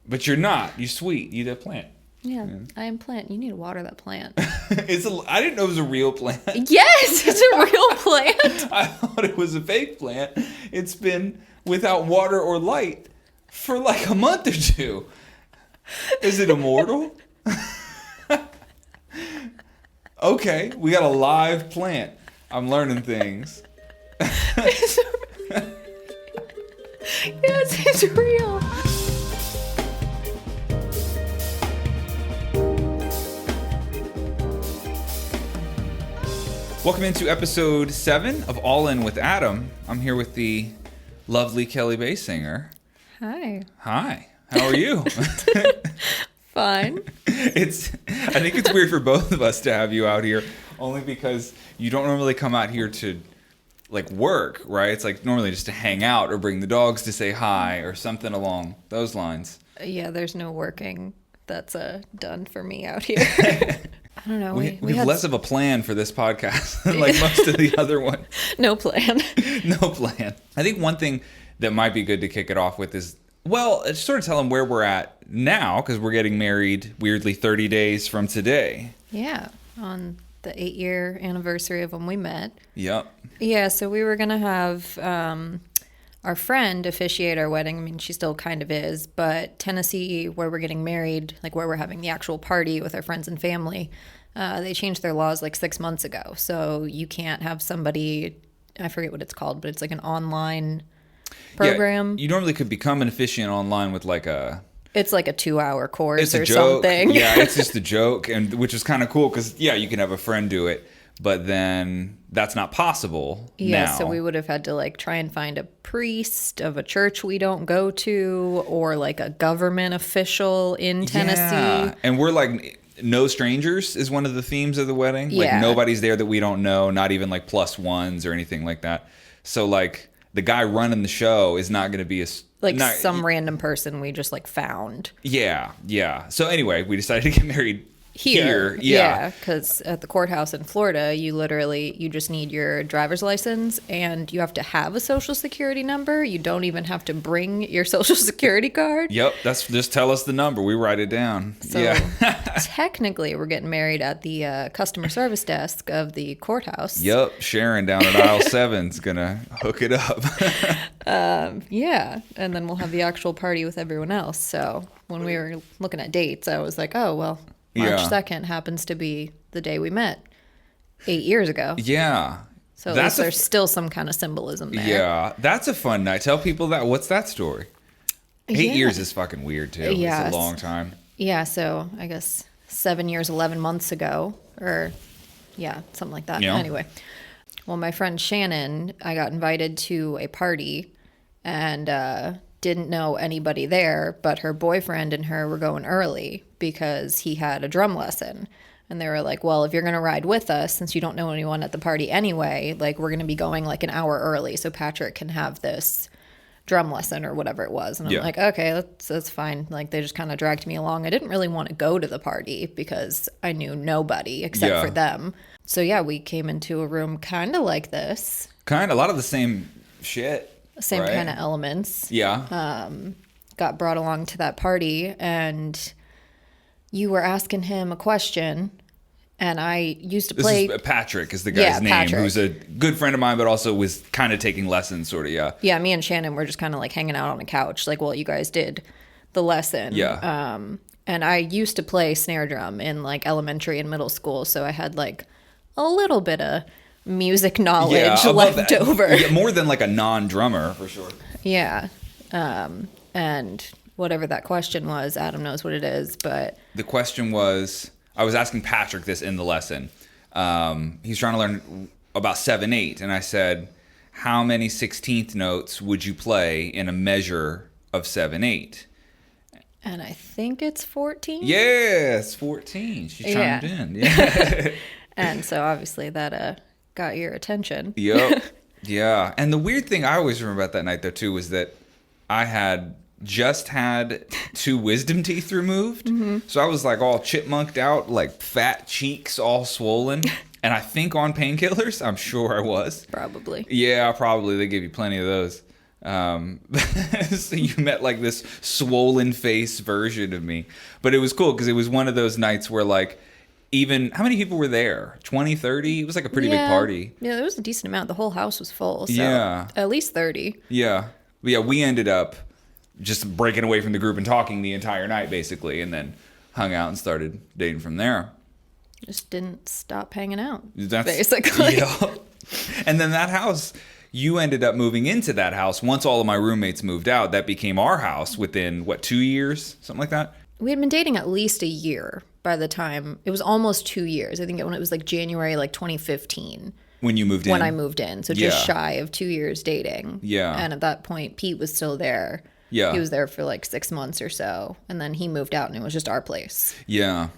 But you're not. You're sweet. You that plant. Yeah, I am plant. You need to water that plant. I didn't know it was a real plant. Yes, it's a real plant. I thought it was a fake plant. It's been without water or light for like a month or two. Is it immortal? Okay, we got a live plant. I'm learning things. Yes, it's real. Welcome into episode 7 of All In with Adam. I'm here with the lovely Kelly Basinger. Hi. Hi. How are you? Fine. I think it's weird for both of us to have you out here, only because you don't normally come out here to like work, right? It's like normally just to hang out or bring the dogs to say hi or something along those lines. Yeah, there's no working that's done for me out here. I don't know. We have less of a plan for this podcast than like most of the other ones. No plan. No plan. I think one thing that might be good to kick it off with is, well, sort of tell them where we're at now, because we're getting married, weirdly, 30 days from today. Yeah, on the 8-year anniversary of when we met. Yep. Yeah, so we were going to have our friend officiate our wedding. I mean, she still kind of is, but Tennessee, where we're getting married, like where we're having the actual party with our friends and family, they changed their laws like 6 months ago. So you can't have somebody, I forget what it's called, but it's like an online program. Yeah, you normally could become an officiant online with like it's like a 2-hour course it's a or joke. Something. Yeah, it's just a joke, and which is kind of cool because, yeah, you can have a friend do it, but then that's not possible now. So we would have had to like try and find a priest of a church we don't go to, or like a government official in Tennessee. Yeah. And we're like no strangers is one of the themes of the wedding. Like Yeah. nobody's there that we don't know, not even like plus ones or anything like that. So like the guy running the show is not going to be some random person we just like found. Yeah. So anyway, we decided to get married here. Yeah, because at the courthouse in Florida, you just need your driver's license, and you have to have a social security number. You don't even have to bring your social security card. Yep, just tell us the number. We write it down. So technically, we're getting married at the customer service desk of the courthouse. Yep, Sharon down at aisle 7's gonna hook it up. Yeah, and then we'll have the actual party with everyone else. So when we were looking at dates, I was like, oh, well, March 2nd happens to be the day we met 8 years ago. Yeah. So there's still some kind of symbolism there. Yeah, that's a fun night. Tell people that. What's that story? 8 years is fucking weird, too. Yeah, it's a long time. Yeah, so I guess 7 years, 11 months ago, or yeah, something like that. Yeah. Anyway, well, my friend Shannon, I got invited to a party and didn't know anybody there, but her boyfriend and her were going early because he had a drum lesson. And they were like, well, if you're going to ride with us, since you don't know anyone at the party anyway, like we're going to be going like an hour early so Patrick can have this drum lesson or whatever it was. And I'm like, okay, that's fine. Like they just kind of dragged me along. I didn't really want to go to the party because I knew nobody except for them. So yeah, we came into a room kind of like this. A lot of the same shit. Same right? kind of elements. Yeah. Got brought along to that party, and you were asking him a question, and I used to play... This is Patrick is the guy's name, Patrick. Who's a good friend of mine, but also was kind of taking lessons, sort of, yeah. Yeah, me and Shannon were just kind of like hanging out on a couch, like, well, you guys did the lesson. Yeah. And I used to play snare drum in like elementary and middle school, so I had like a little bit of music knowledge left over. Yeah, more than like a non-drummer, for sure. Yeah. And whatever that question was, Adam knows what it is, but... The question was, I was asking Patrick this in the lesson. He's trying to learn about 7/8, and I said, how many 16th notes would you play in a measure of 7/8? And I think it's 14? Yeah, it's 14. She chimed in. Yeah. And so obviously that got your attention. Yep. Yeah. And the weird thing I always remember about that night, though, too, was that I had just had 2 wisdom teeth removed. Mm-hmm. So I was like all chipmunked out, like fat cheeks all swollen. And I think on painkillers. I'm sure I was. Probably. Yeah, probably. They give you plenty of those. So you met like this swollen face version of me. But it was cool because it was one of those nights where like, even, how many people were there? 20, 30? It was like a pretty big party. Yeah, there was a decent amount. The whole house was full. So Yeah. at least 30. Yeah. But yeah, we ended up just breaking away from the group and talking the entire night, basically, and then hung out and started dating from there. Just didn't stop hanging out, That's basically. Yeah. And then that house, you ended up moving into that house. Once all of my roommates moved out, that became our house within, 2 years? Something like that? We had been dating at least a year by the time. It was almost 2 years. I think when it was like January, like 2015. When you moved in? When I moved in. So just Yeah. shy of 2 years dating. Yeah. And at that point, Pete was still there. Yeah. He was there for like 6 months or so. And then he moved out and it was just our place. Yeah.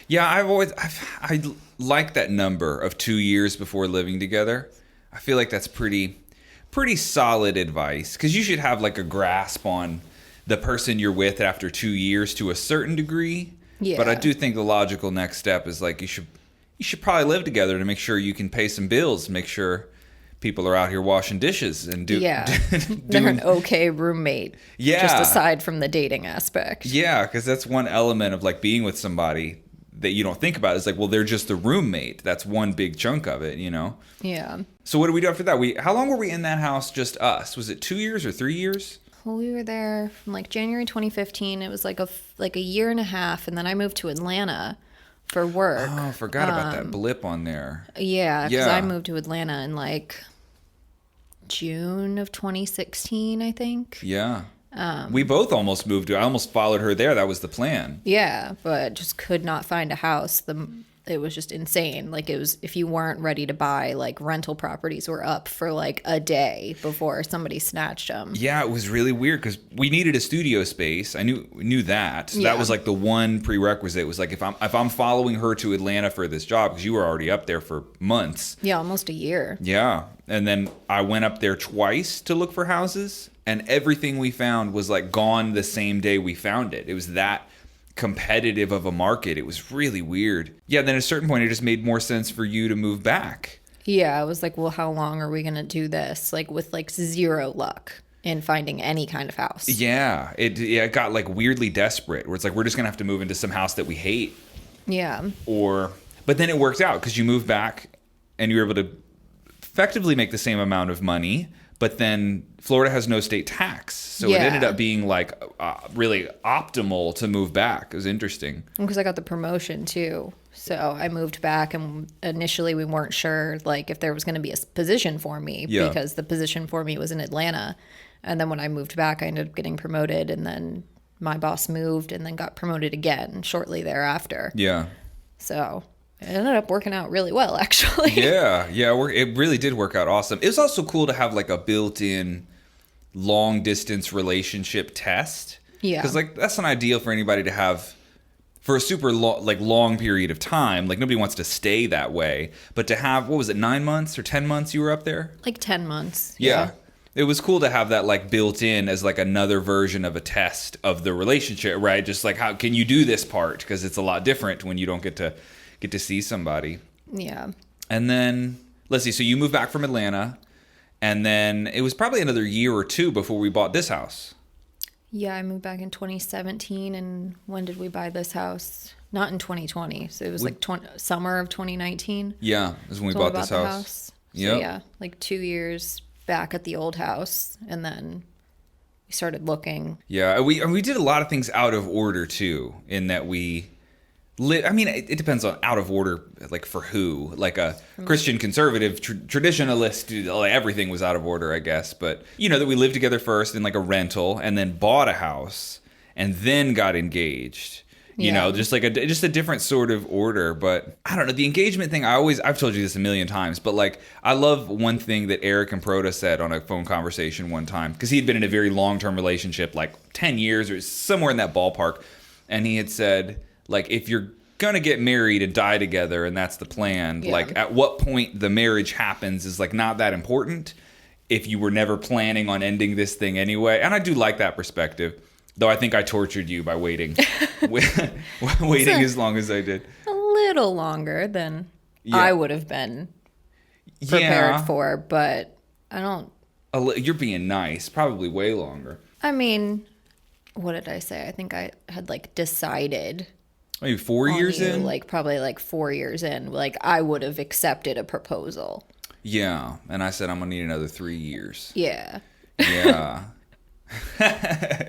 Yeah, I like that number of 2 years before living together. I feel like that's pretty solid advice, because you should have like a grasp on the person you're with after 2 years to a certain degree. Yeah. But I do think the logical next step is like you should probably live together to make sure you can pay some bills, make sure people are out here washing dishes and They're an okay roommate. Yeah. Just aside from the dating aspect. Yeah, because that's one element of like being with somebody that you don't think about. It's like, well, they're just a roommate. That's one big chunk of it, you know? Yeah. So what did we do after that? How long were we in that house? Just us? Was it 2 years or 3 years? Well, we were there from like January 2015. It was like a year and a half, and then I moved to Atlanta for work. Oh, I forgot about that blip on there. Yeah, because Yeah. I moved to Atlanta in like June of 2016, I think. Yeah. We both almost moved. I almost followed her there. That was the plan. Yeah, but just could not find a house. It was just insane. Like, it was, if you weren't ready to buy, like, rental properties were up for like a day before somebody snatched them. Yeah, it was really weird because we needed a studio space. I knew that. So Yeah. that was like the one prerequisite. It was like if I'm following her to Atlanta for this job, because you were already up there for months. Yeah, almost a year. Yeah. And then I went up there twice to look for houses, and everything we found was like gone the same day we found it. It was that competitive of a market. It was really weird. Yeah, then at a certain point it just made more sense for you to move back. Yeah, I was like, well, how long are we going to do this? Like, with like zero luck in finding any kind of house. Yeah, it got like weirdly desperate, where it's like we're just going to have to move into some house that we hate. Yeah. But then it worked out because you moved back and you were able to effectively make the same amount of money, but then Florida has no state tax. So it Yeah. ended up being like really optimal to move back. It was interesting. Because I got the promotion too. So I moved back, and initially we weren't sure like if there was going to be a position for me, Yeah. because the position for me was in Atlanta. And then when I moved back, I ended up getting promoted, and then my boss moved and then got promoted again shortly thereafter. Yeah. So it ended up working out really well, actually. Yeah. It really did work out awesome. It was also cool to have like a built-in long distance relationship test. Yeah. Because like that's an ideal for anybody to have for a super long period of time. Like nobody wants to stay that way, but to have, what was it, 9 months or 10 months you were up there? Like 10 months. Yeah. It was cool to have that like built in as like another version of a test of the relationship, right? Just like, how can you do this part? Because it's a lot different when you don't get to see somebody. Yeah. And then let's see. So you moved back from Atlanta, and then it was probably another year or two before we bought this house. Yeah, I moved back in 2017, and when did we buy this house? Not in 2020, so it was like summer of 2019. Yeah, is when we That's when bought this the house. So Yep. yeah, like 2 years back at the old house, and then we started looking. Yeah, we did a lot of things out of order too, in that we I mean, it depends on out of order, like for who. Like a Christian conservative traditionalist, like everything was out of order, I guess. But you know that we lived together first in like a rental, and then bought a house, and then got engaged. You know, just like a different sort of order. But I don't know, the engagement thing. I've told you this a million times, but like I love one thing that Eric and Proda said on a phone conversation one time, because he'd been in a very long-term relationship, like 10 years or somewhere in that ballpark, and he had said, like, if you're gonna get married and die together and that's the plan, like at what point the marriage happens is like not that important if you were never planning on ending this thing anyway. And I do like that perspective, though I think I tortured you by waiting as long as I did. A little longer than I would have been prepared for, but I don't You're being nice. Probably way longer. I mean, what did I say? I think I had like decided Maybe 4 on years you, in? like probably like 4 years in, like I would have accepted a proposal. Yeah. And I said, I'm going to need another 3 years. Yeah. Yeah.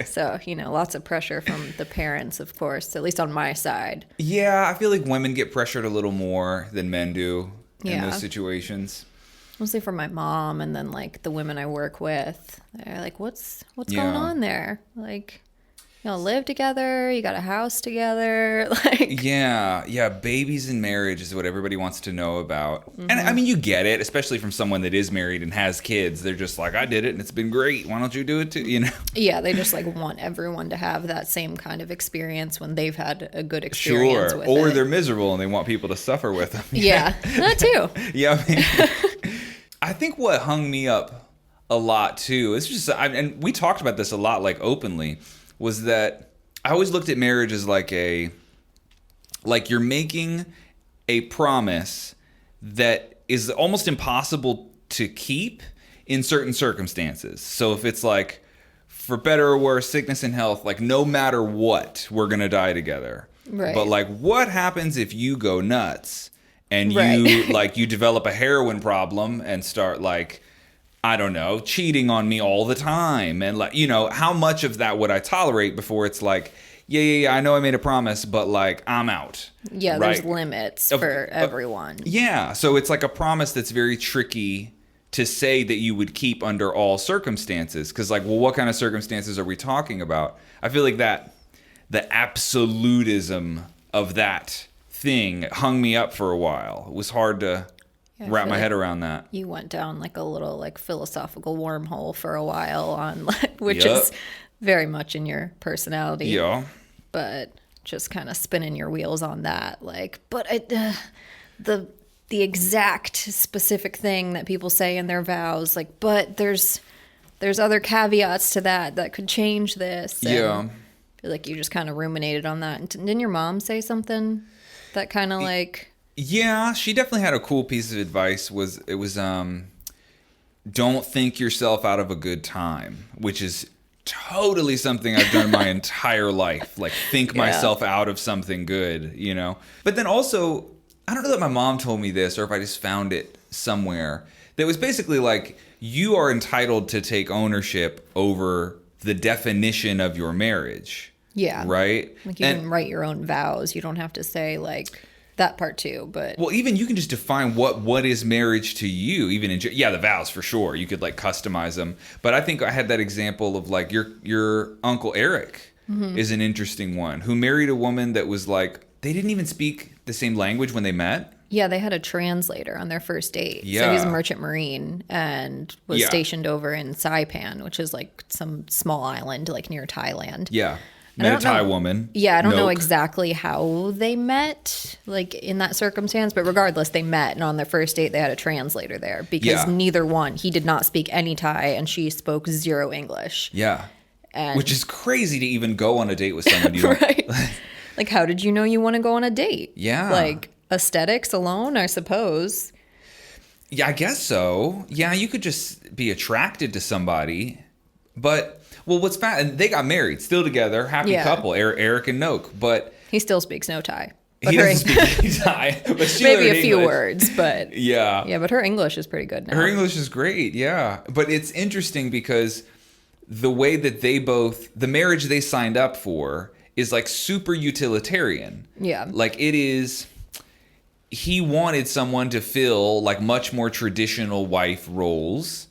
So, lots of pressure from the parents, of course, at least on my side. Yeah. I feel like women get pressured a little more than men do in Yeah. those situations. Mostly from my mom, and then like the women I work with. They're like, what's Yeah. going on there? Like, live together, you got a house together. Like, Yeah, babies and marriage is what everybody wants to know about. Mm-hmm. And I mean, you get it, especially from someone that is married and has kids. They're just like, I did it and it's been great. Why don't you do it too? yeah, they just like want everyone to have that same kind of experience when they've had a good experience Sure. with Or it. they're miserable and they want people to suffer with them. Yeah, that too. Yeah, I mean, I think what hung me up a lot too, it's just, and we talked about this a lot, like openly, was that I always looked at marriage as like you're making a promise that is almost impossible to keep in certain circumstances. So if it's like, for better or worse, sickness and health, like no matter what, we're going to die together. Right. But like, what happens if you go nuts and Right. you develop a heroin problem and start like, I don't know, cheating on me all the time? And like, how much of that would I tolerate before it's like, yeah, I know I made a promise, but like, I'm out. Yeah, right? there's limits for everyone. Yeah, so it's like a promise that's very tricky to say that you would keep under all circumstances. Because like, well, what kind of circumstances are we talking about? I feel like that the absolutism of that thing hung me up for a while. It was hard to wrap my head around that. You went down like a little like philosophical wormhole for a while on like, which Yup. is very much in your personality. Yeah. But just kind of spinning your wheels on that, like, but the exact specific thing that people say in their vows, like, but there's other caveats to that could change this. And Yeah. I feel like you just kind of ruminated on that. And didn't your mom say something that kind of like? Yeah, she definitely had a cool piece of advice. Don't think yourself out of a good time, which is totally something I've done my entire life. Like, think myself out of something good, But then also, I don't know that my mom told me this or if I just found it somewhere. That was basically like, you are entitled to take ownership over the definition of your marriage. Yeah. Right? Like you can write your own vows. You don't have to say like that part too, but well, even you can just define what is marriage to you. Even in the vows for sure. You could like customize them. But I think I had that example of like your Uncle Eric is an interesting one who married a woman that was like they didn't even speak the same language when they met. yeah, they had a translator on their first date. Yeah. So he's a merchant marine and was stationed over in Saipan, which is like some small island like near Thailand. Yeah. And I Met a don't Thai know- woman. Yeah, I don't know Noke. exactly how they met, like in that circumstance, but regardless, they met, and on their first date, they had a translator there because Yeah. neither one, he did not speak any Thai, and she spoke zero English. Yeah. And Which is crazy to even go on a date with someone you don't. right. Like, how did you know you want to go on a date? Yeah. Like aesthetics alone, I suppose. Yeah, I guess so. Yeah, you could just be attracted to somebody. But, well, what's bad, and they got married, still together, happy Yeah. couple, Eric and Noke. But He still speaks no Thai. But he her doesn't speak any Thai. But she maybe learned a few English. words, but Yeah. yeah, but her English is pretty good now. Her English is great, yeah. But it's interesting because the way that the marriage they signed up for is like super utilitarian. Yeah. Like it is, he wanted someone to fill like much more traditional wife roles.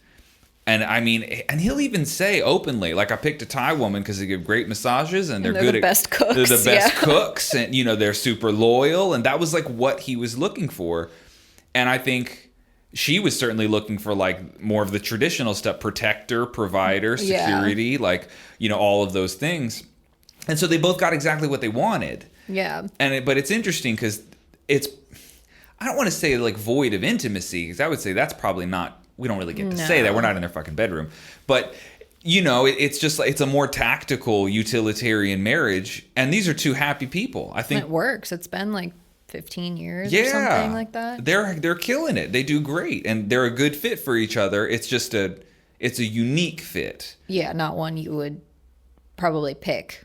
And I mean, and he'll even say openly, like I picked a Thai woman because they give great massages and they're they're good the at best cooks, They're the best yeah. cooks, and they're super loyal, and that was like what he was looking for. And I think she was certainly looking for like more of the traditional stuff: protector, provider, Yeah. security, like all of those things. And so they both got exactly what they wanted. Yeah. But it's interesting because I don't want to say like void of intimacy, because I would say that's probably not. We don't really get to say that. We're not in their fucking bedroom. But, it's just like, it's a more tactical, utilitarian marriage. And these are two happy people. I think. It works. It's been like 15 years Yeah. or something like that. They're killing it. They do great. And they're a good fit for each other. It's just it's a unique fit. Yeah, not one you would probably pick.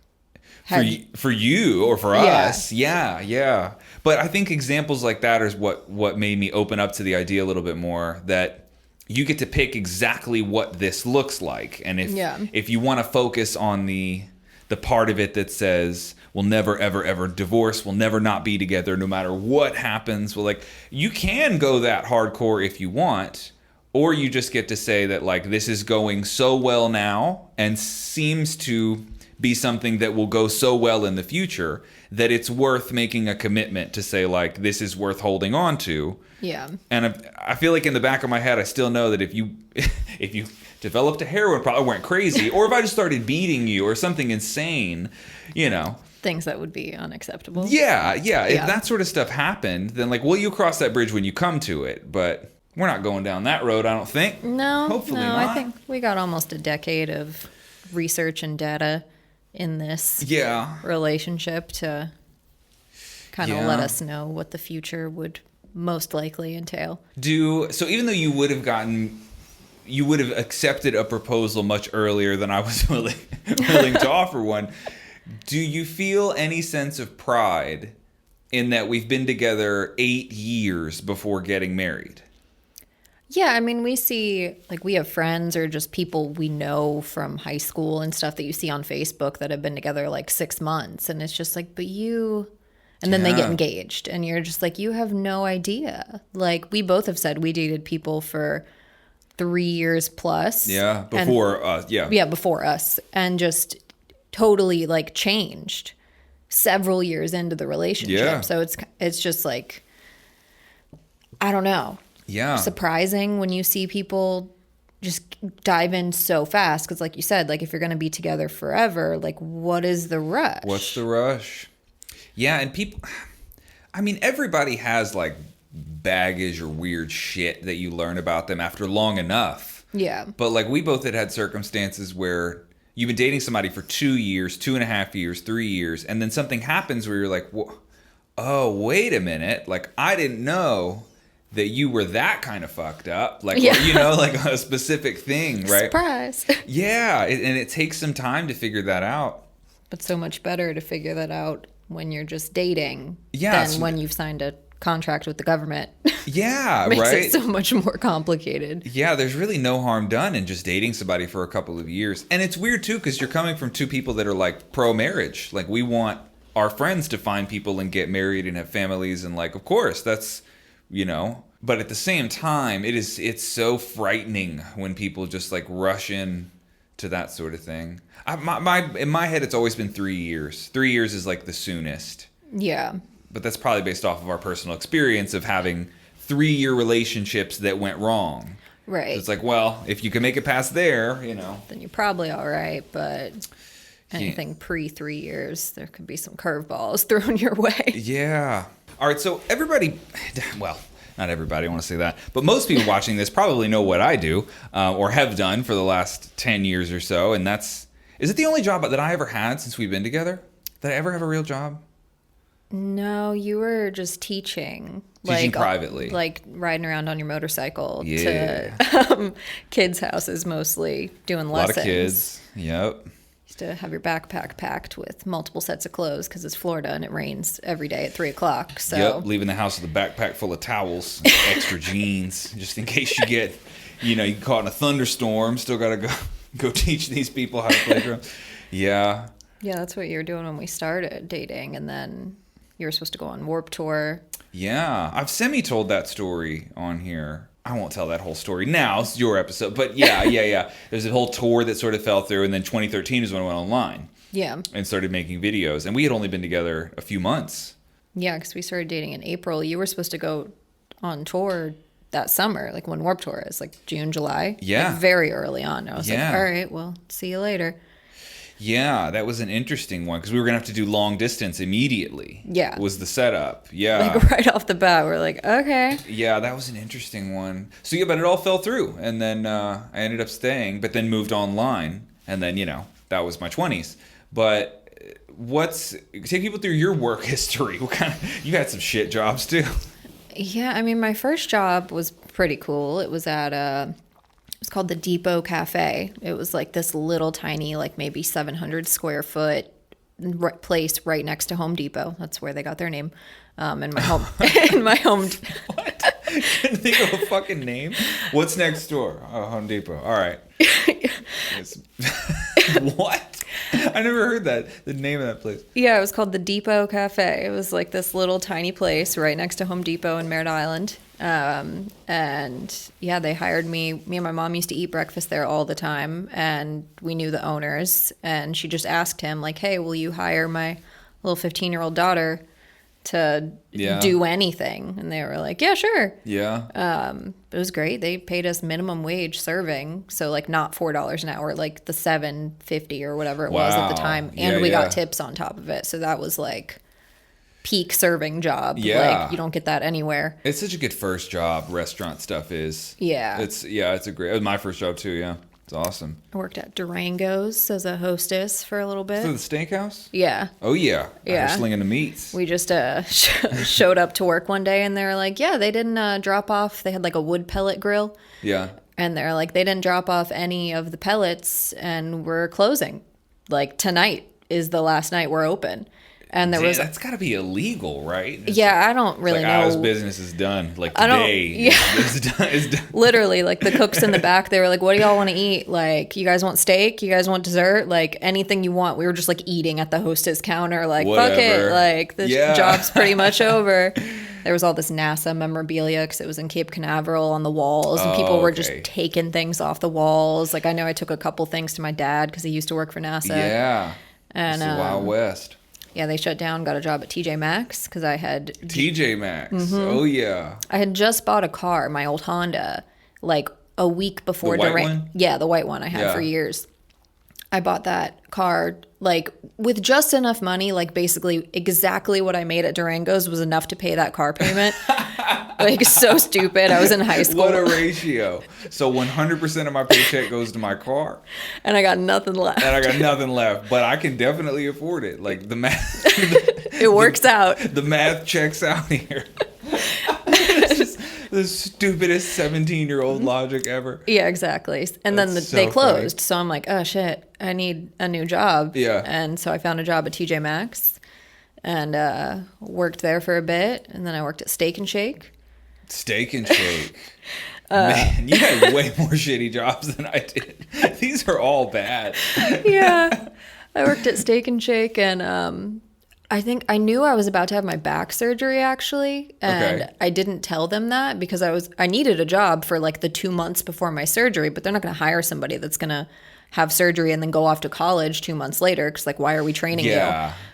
For you or for Yeah. us. Yeah. But I think examples like that is what made me open up to the idea a little bit more, that you get to pick exactly what this looks like. And if you want to focus on the part of it that says we'll never ever ever divorce, we'll never not be together no matter what happens, well, like, you can go that hardcore if you want, or you just get to say that, like, this is going so well now and seems to be something that will go so well in the future that it's worth making a commitment to say, like, this is worth holding on to. Yeah. And I feel like in the back of my head, I still know that if you developed a heroin problem, went crazy, or if I just started beating you or something insane, Things that would be unacceptable. Yeah. If that sort of stuff happened, then, like, well, you cross that bridge when you come to it. But we're not going down that road, I don't think. No. Hopefully no, not. I think we got almost a decade of research and data in this relationship to kind of let us know what the future would most likely entail. So even though you would have accepted a proposal much earlier than I was willing to offer one, do you feel any sense of pride in that we've been together 8 years before getting married? Yeah, I mean, we see, like, we have friends or just people we know from high school and stuff that you see on Facebook that have been together like 6 months. And it's just like, but you... And then they get engaged. And you're just like, you have no idea. Like, we both have said we dated people for 3 years plus. Yeah, before us. Yeah, before us. And just totally, like, changed several years into the relationship. Yeah. So it's just like, I don't know. Yeah. Surprising when you see people just dive in so fast. Because like you said, like, if you're going to be together forever, like, what is the rush? What's the rush? Yeah, and people, I mean, everybody has, like, baggage or weird shit that you learn about them after long enough. Yeah. But, like, we both had circumstances where you've been dating somebody for 2 years, 2.5 years, 3 years, and then something happens where you're like, oh, wait a minute. Like, I didn't know that you were that kind of fucked up, like, like a specific thing, right? Surprise. Yeah, and it takes some time to figure that out. But so much better to figure that out when you're just dating than when you've signed a contract with the government. Yeah, Makes right? it so much more complicated. Yeah, there's really no harm done in just dating somebody for a couple of years. And it's weird, too, because you're coming from two people that are, like, pro-marriage. Like, we want our friends to find people and get married and have families, and, like, of course, that's, But at the same time, it's so frightening when people just, like, rush in to that sort of thing. In my head, it's always been 3 years. 3 years is, like, the soonest. Yeah. But that's probably based off of our personal experience of having 3-year relationships that went wrong. Right. So it's like, well, if you can make it past there, Then you're probably all right, but anything pre 3 years, there could be some curveballs thrown your way. Yeah. All right, so everybody, well, not everybody, I want to say that, but most people watching this probably know what I do or have done for the last 10 years or so, and is it the only job that I ever had since we've been together? Did I ever have a real job? No, you were just teaching. Teaching privately. Like riding around on your motorcycle Yeah. to kids' houses mostly, doing A lessons. lot of kids. Yep. Used to have your backpack packed with multiple sets of clothes because it's Florida and it rains every day at 3 o'clock. So. Yep, leaving the house with a backpack full of towels, extra jeans, just in case you get, you get caught in a thunderstorm. Still got to go teach these people how to play drums. Yeah. Yeah, that's what you were doing when we started dating, and then you were supposed to go on Warped Tour. Yeah, I've semi-told that story on here. I won't tell that whole story now. It's your episode. But yeah. There's a whole tour that sort of fell through, and then 2013 is when I went online. Yeah. And started making videos. And we had only been together a few months. Yeah, because we started dating in April. You were supposed to go on tour that summer, like when Warped Tour is, like June, July. Yeah. Like very early on. I was like, Yeah. all right, well, see you later. Yeah, that was an interesting one because we were going to have to do long distance immediately. Yeah. Was the setup. Yeah. Like right off the bat, we're like, okay. Yeah, that was an interesting one. So yeah, but it all fell through. And then I ended up staying, but then moved online. And then, that was my 20s. But take people through your work history. You had some shit jobs too. Yeah, I mean, my first job was pretty cool. It was at was called the Depot Cafe. It was like this little tiny, like maybe 700 square foot place right next to Home Depot. That's where they got their name. In my home, in my home. What? Couldn't think of a fucking name. What's next door? Oh, Home Depot. All right. What? I never heard that. The name of that place. Yeah, it was called the Depot Cafe. It was like this little tiny place right next to Home Depot in Merritt Island. And yeah, they hired me. Me and my mom used to eat breakfast there all the time, and we knew the owners. And she just asked him, like, "Hey, will you hire my little 15-year-old daughter to do anything?" And they were like, "Yeah, sure." Yeah. It was great. They paid us minimum wage serving, so like not $4 an hour, like the $7.50 or whatever it was at the time, and we got tips on top of it. So that was like peak serving job. Yeah. Like you don't get that anywhere. It's such a good first job. Restaurant stuff is. Yeah. It's a great. It was my first job too. Yeah. It's awesome. I worked at Durango's as a hostess for a little bit. So the steakhouse? Yeah. Oh, yeah. Yeah. They're slinging the meats. We just showed up to work one day, and they were like, yeah, they didn't drop off. They had like a wood pellet grill. Yeah. And they're like, they didn't drop off any of the pellets, and we're closing. Like tonight is the last night we're open. And there was that's got to be illegal, right? I don't really know. This business is done. Like today, is done. Literally, like the cooks in the back, they were like, "What do y'all want to eat? Like, you guys want steak? You guys want dessert? Like anything you want." We were just like eating at the hostess counter, like Whatever. Fuck it, like the job's pretty much over. There was all this NASA memorabilia because it was in Cape Canaveral on the walls, and people were just taking things off the walls. Like I know I took a couple things to my dad because he used to work for NASA. Yeah, and it's the Wild West. Yeah, they shut down, got a job at TJ Maxx because I had... TJ Maxx. Oh, yeah. I had just bought a car, my old Honda, like a week before... The white one? Yeah, the white one I had for years. I bought that car, like, with just enough money, like, basically exactly what I made at Durango's was enough to pay that car payment. Like, so stupid. I was in high school. What a ratio. So 100% of my paycheck goes to my car. And I got nothing left. But I can definitely afford it. Like, the math... It works out. The math checks out here. It's just the stupidest 17-year-old logic ever. Yeah, exactly. And then they closed. So I'm like, oh, shit, I need a new job. Yeah. And so I found a job at TJ Maxx and worked there for a bit. And then I worked at Steak and Shake. Steak and Shake. Man, you had way more shitty jobs than I did. These are all bad. Yeah. I worked at Steak and Shake, and I think I knew I was about to have my back surgery, actually. And I didn't tell them that because I needed a job for like the 2 months before my surgery, but they're not going to hire somebody that's going to have surgery and then go off to college 2 months later because like, why are we training you?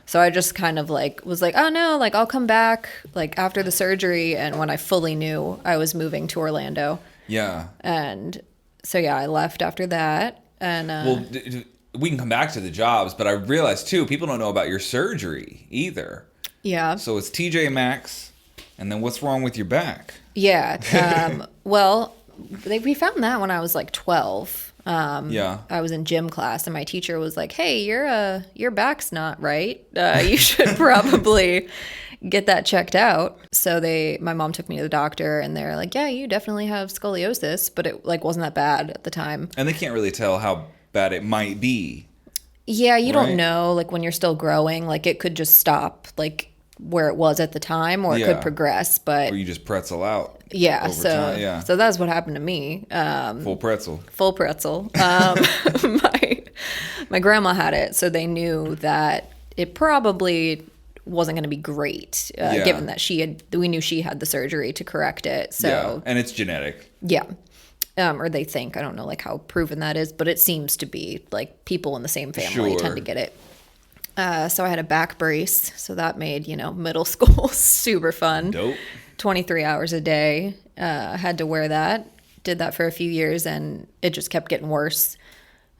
So I just kind of like was like, oh no, like I'll come back like after the surgery, and when I fully knew I was moving to Orlando. Yeah. And so yeah, I left after that. And we can come back to the jobs, but I realized too, people don't know about your surgery either. Yeah. So it's TJ Maxx, and then what's wrong with your back? Yeah. Well, we found that when I was like 12. I was in gym class, and my teacher was like, "Hey, your back's not right. You should probably get that checked out." So my mom took me to the doctor, and they're like, "Yeah, you definitely have scoliosis," but it like wasn't that bad at the time. And they can't really tell how bad it might be. Yeah, you don't know. Like when you're still growing, like it could just stop like where it was at the time, or it could progress. But or you just pretzel out. Yeah, so that's what happened to me. Full pretzel. My grandma had it, so they knew that it probably wasn't going to be great, given that we knew she had the surgery to correct it. So and it's genetic. Yeah. Or they think, I don't know like how proven that is, but it seems to be like people in the same family tend to get it. So I had a back brace, so that made, middle school super fun. Dope. 23 hours a day. Had to wear that. Did that for a few years, and it just kept getting worse.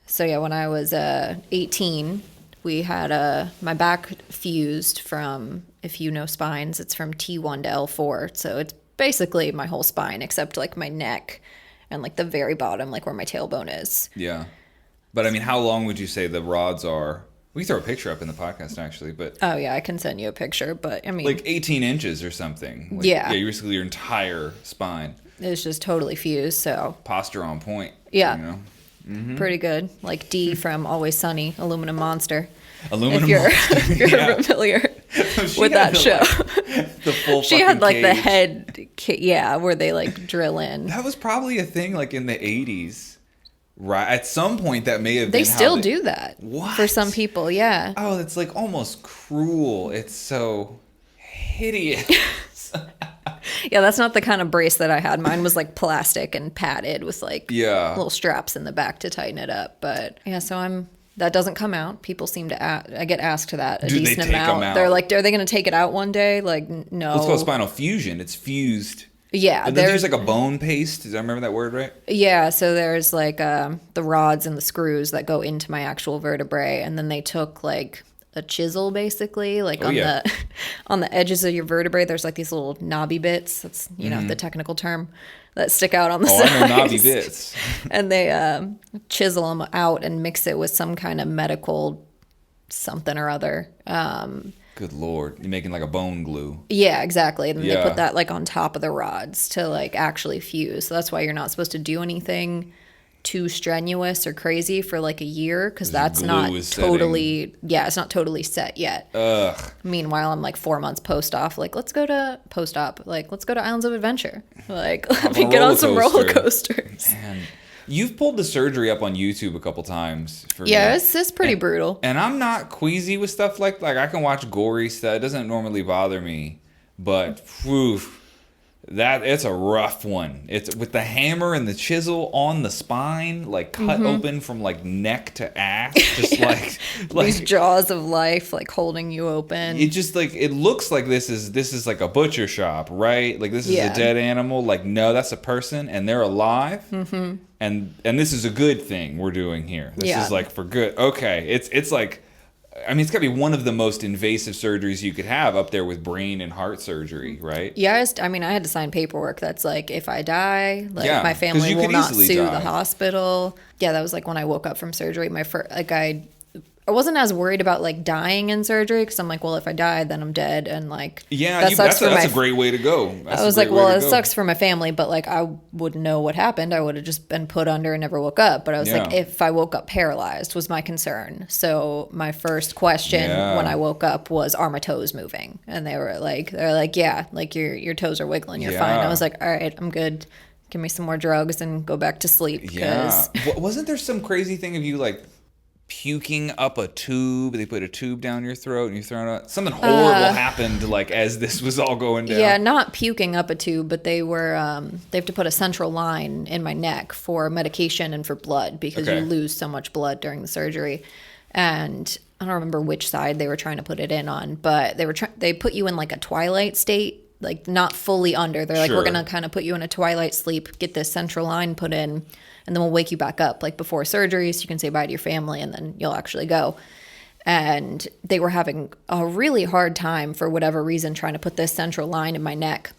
So yeah, when I was 18, we had my back fused from, if you know spines, it's from T1 to L4. So it's basically my whole spine except like my neck and like the very bottom, like where my tailbone is. Yeah. But I mean, how long would you say the rods are? We can throw a picture up in the podcast, actually, but... Oh, yeah, I can send you a picture, but I mean... Like 18 inches or something. Like, yeah. Yeah, basically your entire spine. is just totally fused. So Posture on point. Yeah. You know? Pretty good. Like Dee from Always Sunny, Aluminum Monster. Aluminum If you're, Monster. if you're Yeah. familiar She with had that show. the full She fucking had like the cage. head, where they like drill in. That was probably a thing like in the 80s. Right. At some point that may have They been still how do that What? for some people, yeah. Oh, it's like almost cruel. It's so hideous. Yeah, that's not the kind of brace that I had. Mine was like plastic and padded with like Yeah. little straps in the back to tighten it up. But yeah, so that doesn't come out. People seem to I get asked that a Do they decent take 'em amount. out? They're like, are they going to take it out one day? Like, no. It's called spinal fusion. It's fused. Yeah, And then there's like a bone paste. Does I remember that word right? Yeah, so there's like the rods and the screws that go into my actual vertebrae, and then they took like a chisel basically, like the on the edges of your vertebrae. There's like these little knobby bits. That's the technical term that stick out on the sides. I know knobby bits. And they chisel them out and mix it with some kind of medical something or other. Good Lord. You're making like a bone glue. Yeah, exactly. And then they Yeah. put that like on top of the rods to like actually fuse. So that's why you're not supposed to do anything too strenuous or crazy for like a year, because that's glue not is setting. totally it's not totally set yet. Ugh. Meanwhile, I'm like 4 months post-op, like let's go to Islands of Adventure, like let Hop me on a get on some roller roller coaster. coasters. And you've pulled the surgery up on YouTube a couple times for me. Yeah, it's pretty brutal. And I'm not queasy with stuff like I can watch gory stuff. It doesn't normally bother me, but whew, it's a rough one. It's with the hammer and the chisel on the spine, like cut open from like neck to ass, just like These jaws of life like holding you open. it just like it looks like this is like a butcher shop, right? Like this is Yeah. a dead animal. Like no, that's a person and they're alive. Mm-hmm. And this is a good thing we're doing here. This Yeah. is like for good. Okay, it's like, I mean, it's gotta be one of the most invasive surgeries you could have, up there with brain and heart surgery, right? Yeah, I mean, I had to sign paperwork that's like, if I die, like Yeah, my 'cause family you will could not easily sue die. the hospital. Yeah, that was like when I woke up from surgery. My first, like I wasn't as worried about like dying in surgery, because I'm like, well, if I die, then I'm dead, and like Yeah, that sucks that's a great way to go. I was like, well, it sucks for my family, but like I wouldn't know what happened. I would have just been put under and never woke up. But I was like, Yeah. if I woke up paralyzed was my concern. So my first question Yeah. when I woke up was, are my toes moving? And they're like, yeah, like your toes are wiggling. You're fine. Yeah. I was like, all right, I'm good. Give me some more drugs and go back to sleep. Yeah. 'Cause- Wasn't there some crazy thing of you like puking up a tube? They put a tube down your throat and you throw it out. Something horrible happened like as this was all going down. Yeah, not puking up a tube, but they have to put a central line in my neck for medication and for blood, because Okay. you lose so much blood during the surgery. And I don't remember which side they were trying to put it in on, but they put you in like a twilight state, like not fully under. They're like, Sure. we're going to kind of put you in a twilight sleep, get this central line put in, and then we'll wake you back up like before surgery so you can say bye to your family, and then you'll actually go. And they were having a really hard time for whatever reason trying to put this central line in my neck.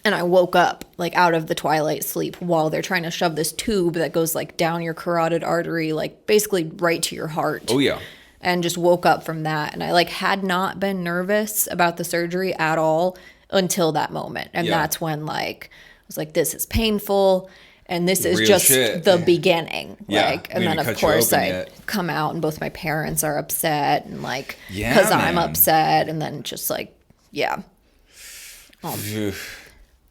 And I woke up like out of the twilight sleep while they're trying to shove this tube that goes like down your carotid artery, like basically right to your heart. Oh yeah. And just woke up from that. And I like had not been nervous about the surgery at all until that moment. And Yeah. that's when like I was like, this is painful. And this is Real just shit. the beginning. Yeah. Like, and We then didn't of cut you course open I yet. come out and both my parents are upset, and like, Yeah, because I'm man. upset, and then just like, yeah. Phew.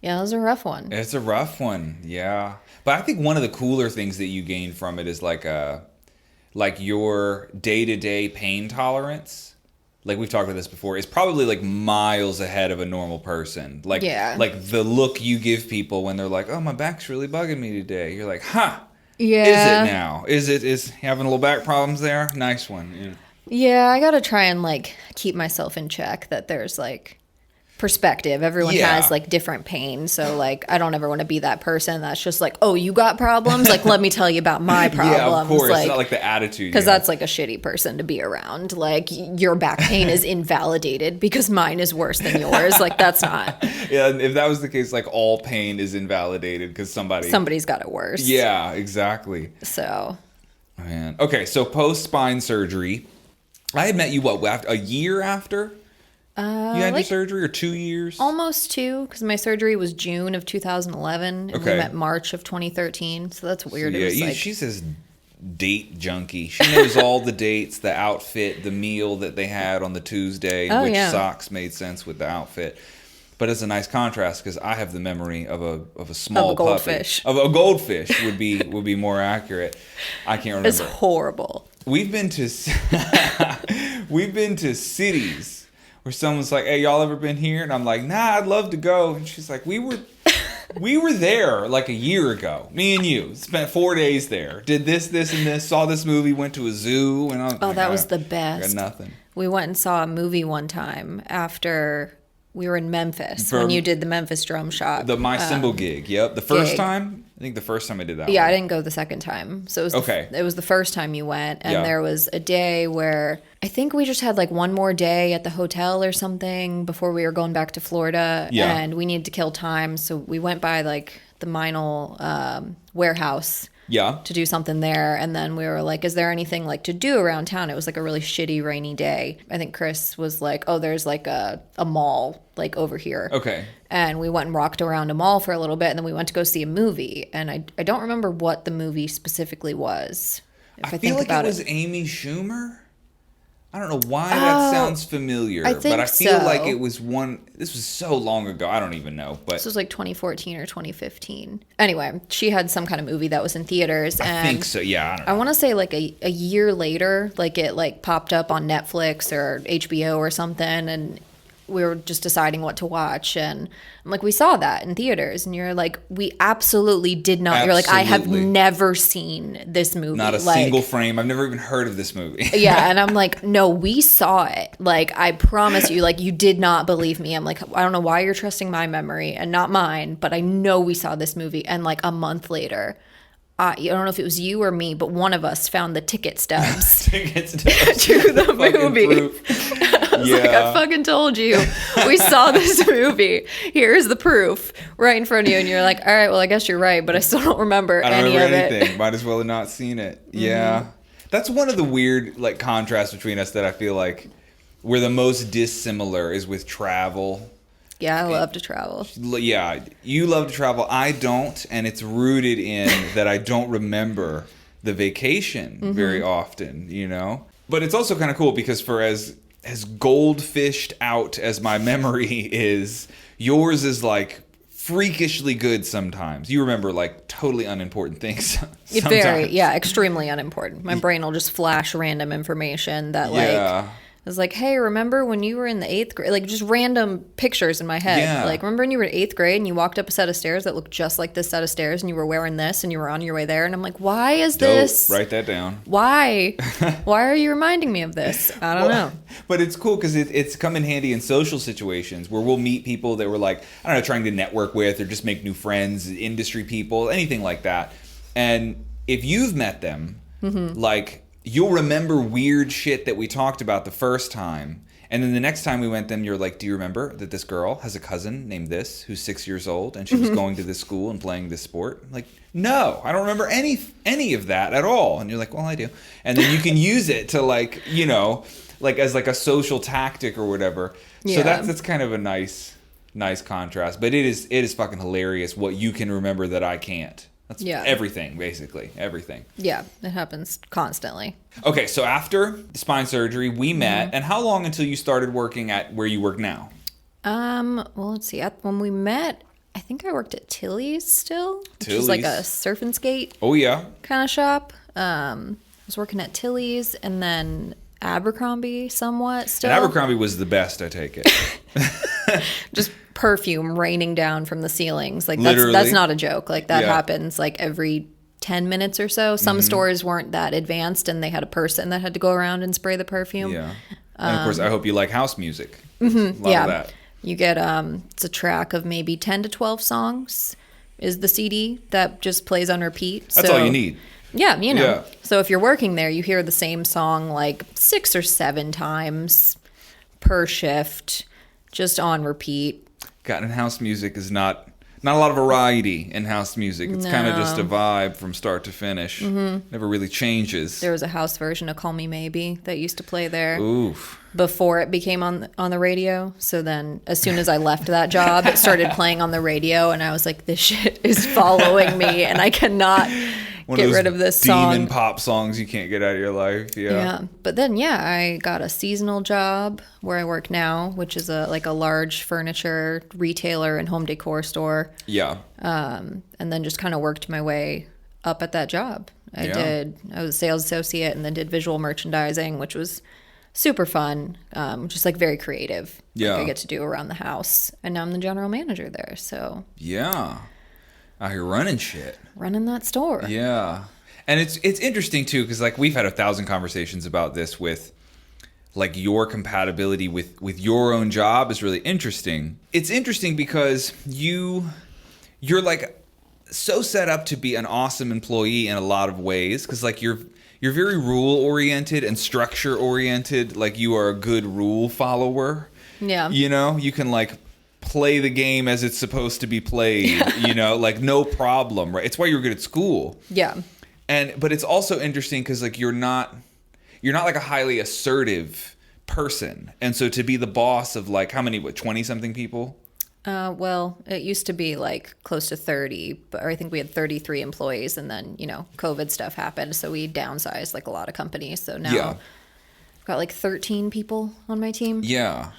Yeah, it was a rough one. It's a rough one, yeah. But I think one of the cooler things that you gain from it is like your day-to-day pain tolerance. Like we've talked about this before, is probably like miles ahead of a normal person. Like, Yeah. like the look you give people when they're like, "Oh, my back's really bugging me today." You're like, "Huh? Yeah. Is it now? Is having a little back problems there? Nice one." Yeah. Yeah, I gotta try and like keep myself in check that there's like perspective. Everyone Yeah. has like different pain. So like I don't ever want to be that person that's just like, oh, you got problems? Like let me tell you about my problems. Yeah, of course. Like, It's not like the attitude. because you have. that's like a shitty person to be around. Like your back pain is invalidated because mine is worse than yours. Like that's not. Yeah, if that was the case, like all pain is invalidated because Somebody's got it worse. Yeah, exactly. So Man. Okay, so post spine surgery, I had met you a year after You had your surgery, or 2 years? Almost 2, because my surgery was June of 2011, and we met March of 2013, so that's weird. So, yeah, it was she's this date junkie. She knows all the dates, the outfit, the meal that they had on the Tuesday, which socks made sense with the outfit. But it's a nice contrast because I have the memory of a small goldfish. Puppy. Of a goldfish would be more accurate. I can't remember. It's horrible. We've been to cities where someone's like, "Hey, y'all ever been here?" And I'm like, "Nah, I'd love to go." And she's like, "We were there like a year ago. Me and you spent 4 days there. Did this, and this. Saw this movie. Went to a zoo." And that was the best. I got nothing. We went and saw a movie one time after we were in Memphis when you did the Memphis Drum Shop. The My Symbol gig. Yep. The first time. I think the first time I did that. Yeah, one. I didn't go the second time. So it was it was the first time you went, and there was a day where I think we just had like one more day at the hotel or something before we were going back to Florida, and we needed to kill time, so we went by like the Minal warehouse. To do something there, and then we were like, is there anything like to do around town? It was like a really shitty rainy day. I think Chris was like, oh, there's like a mall like over here. And we went and walked around a mall for a little bit, and then we went to go see a movie, and I don't remember what the movie specifically was. I feel like it was Amy Schumer. I don't know why that sounds familiar, but I feel like it was one. This was so long ago. I don't even know. But this was like 2014 or 2015. Anyway, she had some kind of movie that was in theaters. And I think so. Yeah, I don't know. I want to say like a year later, like it like popped up on Netflix or HBO or something, and we were just deciding what to watch, and I'm like, we saw that in theaters, and you're like, we absolutely did not. You're like, I have never seen this movie. Not a single frame. I've never even heard of this movie. Yeah, and I'm like, no, we saw it. Like, I promise you, like, you did not believe me. I'm like, I don't know why you're trusting my memory and not mine, but I know we saw this movie, and like a month later, I don't know if it was you or me, but one of us found the ticket stubs, to the movie. I was like, I fucking told you. We saw this movie. Here's the proof right in front of you. And you're like, all right, well, I guess you're right, but I still don't remember any of it. Might as well have not seen it. Yeah. That's one of the weird like contrasts between us that I feel like we're the most dissimilar is with travel. Yeah, I love to travel. Yeah, you love to travel. I don't, and it's rooted in that I don't remember the vacation very often, you know? But it's also kind of cool because for as goldfished out as my memory is, yours is like freakishly good sometimes. You remember like totally unimportant things sometimes. Extremely unimportant. My brain will just flash random information that like... I was like, hey, remember when you were in the 8th grade? Like, just random pictures in my head. Yeah. Like, remember when you were in 8th grade and you walked up a set of stairs that looked just like this set of stairs and you were wearing this and you were on your way there? And I'm like, why is this? Write that down. Why? Why are you reminding me of this? I don't know. But it's cool because it's come in handy in social situations where we'll meet people that we're like, I don't know, trying to network with or just make new friends, industry people, anything like that. And if you've met them, like... you'll remember weird shit that we talked about the first time. And then the next time we went, then you're like, do you remember that this girl has a cousin named this who's 6 years old and she was going to this school and playing this sport? I'm like, no, I don't remember any of that at all. And you're like, well, I do. And then you can use it to like, you know, like as like a social tactic or whatever. Yeah. So that's kind of a nice contrast. But it is fucking hilarious what you can remember that I can't. That's everything, basically. Everything. Yeah, it happens constantly. Okay, so after spine surgery, we met. And how long until you started working at where you work now? Well, let's see. When we met, I think I worked at Tilly's still. Which is like a surf and skate kind of shop. I was working at Tilly's and then Abercrombie somewhat still. And Abercrombie was the best, I take it. Just perfume raining down from the ceilings. Like that's not a joke. Like that happens like every 10 minutes or so. Some stores weren't that advanced and they had a person that had to go around and spray the perfume. Yeah. And of course, I hope you like house music. A lot of that. You get it's a track of maybe 10 to 12 songs is the CD that just plays on repeat. That's all you need. Yeah, you know. Yeah. So if you're working there, you hear the same song like 6 or 7 times per shift, just on repeat. God, and house music is not Not a lot of variety in house music. It's kind of No. just a vibe from start to finish. Never really changes. There was a house version of Call Me Maybe that used to play there Oof. before it became on the radio. So then as soon as I left that job, it started playing on the radio, and I was like, this shit is following me, and I cannot get rid of this demon song. pop songs you can't get out of your life. Yeah. But then, I got a seasonal job where I work now, which is a large furniture retailer and home decor store. Yeah. And then just kind of worked my way up at that job. I was a sales associate and then did visual merchandising, which was super fun. Just like very creative. Yeah. Like I get to do around the house. And now I'm the general manager there. So Yeah. Out here running shit. running that store. Yeah. And it's interesting too, because like we've had 1,000 conversations about this with like your compatibility with your own job is really interesting. It's interesting because you're like so set up to be an awesome employee in a lot of ways, because like you're very rule oriented and structure oriented. Like you are a good rule follower. Yeah. You know, you can like play the game as it's supposed to be played, you know, like no problem, right? It's why you're good at school. Yeah. But it's also interesting because like you're not like a highly assertive person. And so to be the boss of like how many, 20 something people? Well, it used to be like close to 30, but I think we had 33 employees, and then, COVID stuff happened. So we downsized like a lot of companies. So now I've got like 13 people on my team. Yeah.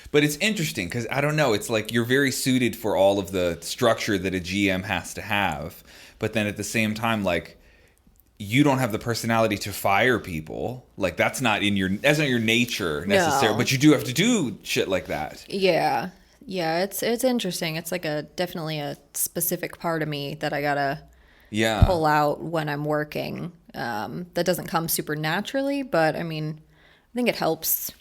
But it's interesting because I don't know. It's like you're very suited for all of the structure that a GM has to have. But then at the same time, like you don't have the personality to fire people. Like that's not not your nature necessarily. No. But you do have to do shit like that. Yeah. Yeah, it's interesting. It's like definitely a specific part of me that I gotta pull out when I'm working. That doesn't come super naturally, but I mean, I think it helps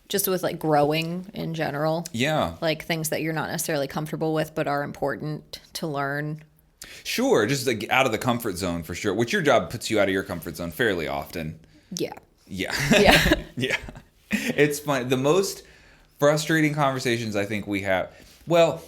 just with like growing in general. Yeah. Like things that you're not necessarily comfortable with but are important to learn. Sure, just like out of the comfort zone for sure. Which your job puts you out of your comfort zone fairly often. Yeah. Yeah. Yeah. Yeah. It's fun. The most frustrating conversations I think we have. Well,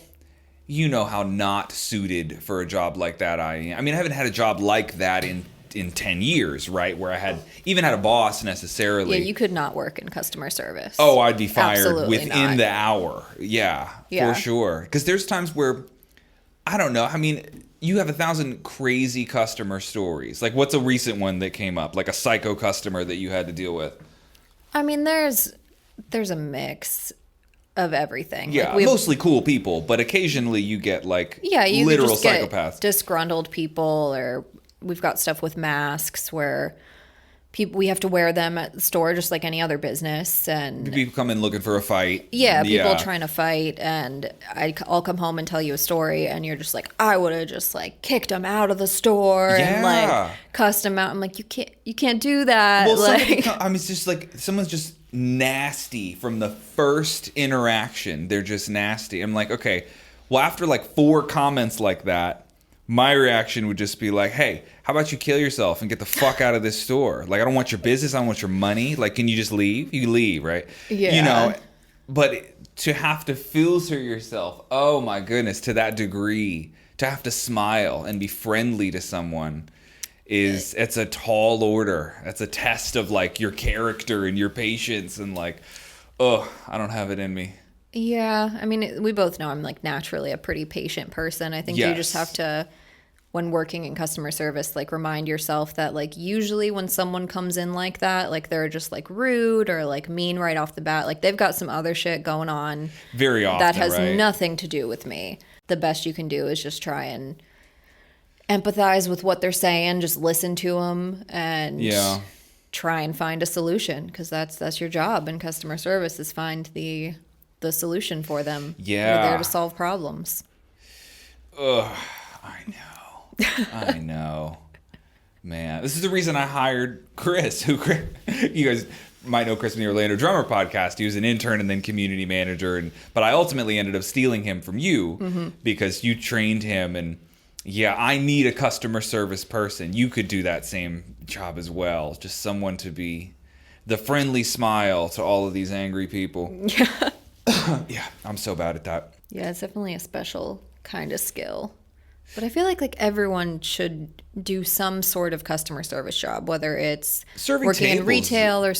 you know how not suited for a job like that I am. I mean, I haven't had a job like that in 10 years, right? Where I had a boss necessarily. Yeah, you could not work in customer service. Oh, I'd be fired Absolutely within not. the hour. Yeah, for sure. Because there's times where, I don't know. I mean, you have 1,000 crazy customer stories. Like, what's a recent one that came up? Like a psycho customer that you had to deal with? I mean, there's a mix of everything. Yeah, Like mostly cool people, but occasionally you get like you literal just get psychopaths. disgruntled people, or we've got stuff with masks where we have to wear them at the store just like any other business, and People come in looking for a fight. people trying to fight, and I'll come home and tell you a story, and you're just like, I would have just like kicked him out of the store and like cussed him out. I'm like, you can't do that. Well, like, it's just like someone's just nasty from the first interaction. They're just nasty. I'm like, okay, well, after like 4 comments like that, my reaction would just be like, hey, how about you kill yourself and get the fuck out of this store? Like, I don't want your business. I don't want your money. Like, can you just leave? You leave, right? Yeah. You know, but to have to filter yourself, oh my goodness, to that degree, to have to smile and be friendly to someone it's a tall order. That's a test of like your character and your patience, and like, I don't have it in me. yeah, I mean, we both know I'm like naturally a pretty patient person. I think you just have to, when working in customer service, like remind yourself that like usually when someone comes in like that, like they're just like rude or like mean right off the bat, like they've got some other shit going on Very often, that has right? nothing to do with me. The best you can do is just try and empathize with what they're saying, just listen to them and try and find a solution, because that's your job in customer service, is find the solution for them. Yeah. You're there to solve problems. Ugh, I know. Man, this is the reason I hired Chris, you guys might know Chris from the Orlando Drummer podcast. He was an intern and then community manager, but I ultimately ended up stealing him from you because you trained him. And yeah, I need a customer service person. You could do that same job as well. Just someone to be the friendly smile to all of these angry people. Yeah. Yeah, I'm so bad at that. Yeah, it's definitely a special kind of skill. But I feel like everyone should do some sort of customer service job, whether it's Serving working in tables. retail or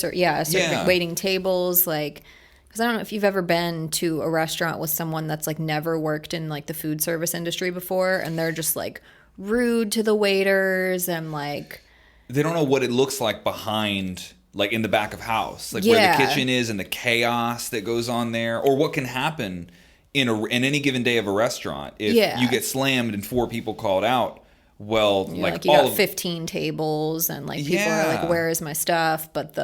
waiting tables. Like, because I don't know if you've ever been to a restaurant with someone that's like never worked in like the food service industry before, and they're just like rude to the waiters and like they don't know what it looks like behind, like in the back of house, like where the kitchen is and the chaos that goes on there, or what can happen in any given day of a restaurant if you get slammed and 4 people called out. Well, like you got 15 tables and like people are like, where is my stuff? But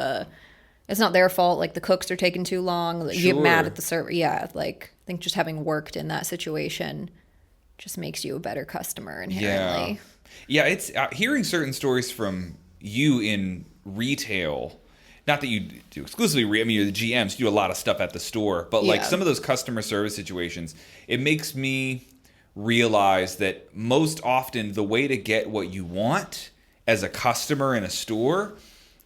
it's not their fault. Like the cooks are taking too long. You get mad at the server. Yeah, like I think just having worked in that situation just makes you a better customer inherently. Yeah, it's hearing certain stories from you in retail. Not that you do exclusively, I mean, you're the GMs, you do a lot of stuff at the store, but like some of those customer service situations, it makes me realize that most often the way to get what you want as a customer in a store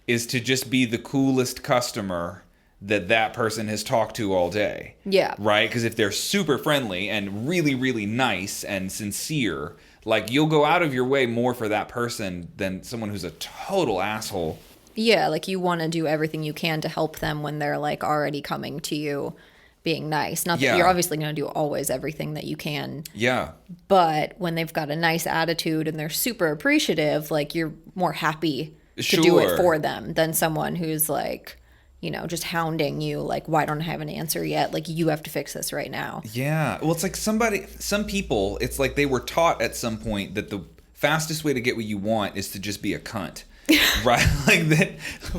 is to just be the coolest customer that person has talked to all day. Yeah. Right? Because if they're super friendly and really, really nice and sincere, like you'll go out of your way more for that person than someone who's a total asshole. Yeah, like you want to do everything you can to help them when they're like already coming to you being nice. Not that you're obviously going to do always everything that you can. Yeah. But when they've got a nice attitude and they're super appreciative, like you're more happy to do it for them than someone who's like, you know, just hounding you like, why don't I have an answer yet? Like you have to fix this right now. Yeah. Well, it's like some people, it's like they were taught at some point that the fastest way to get what you want is to just be a cunt. Right? Like that.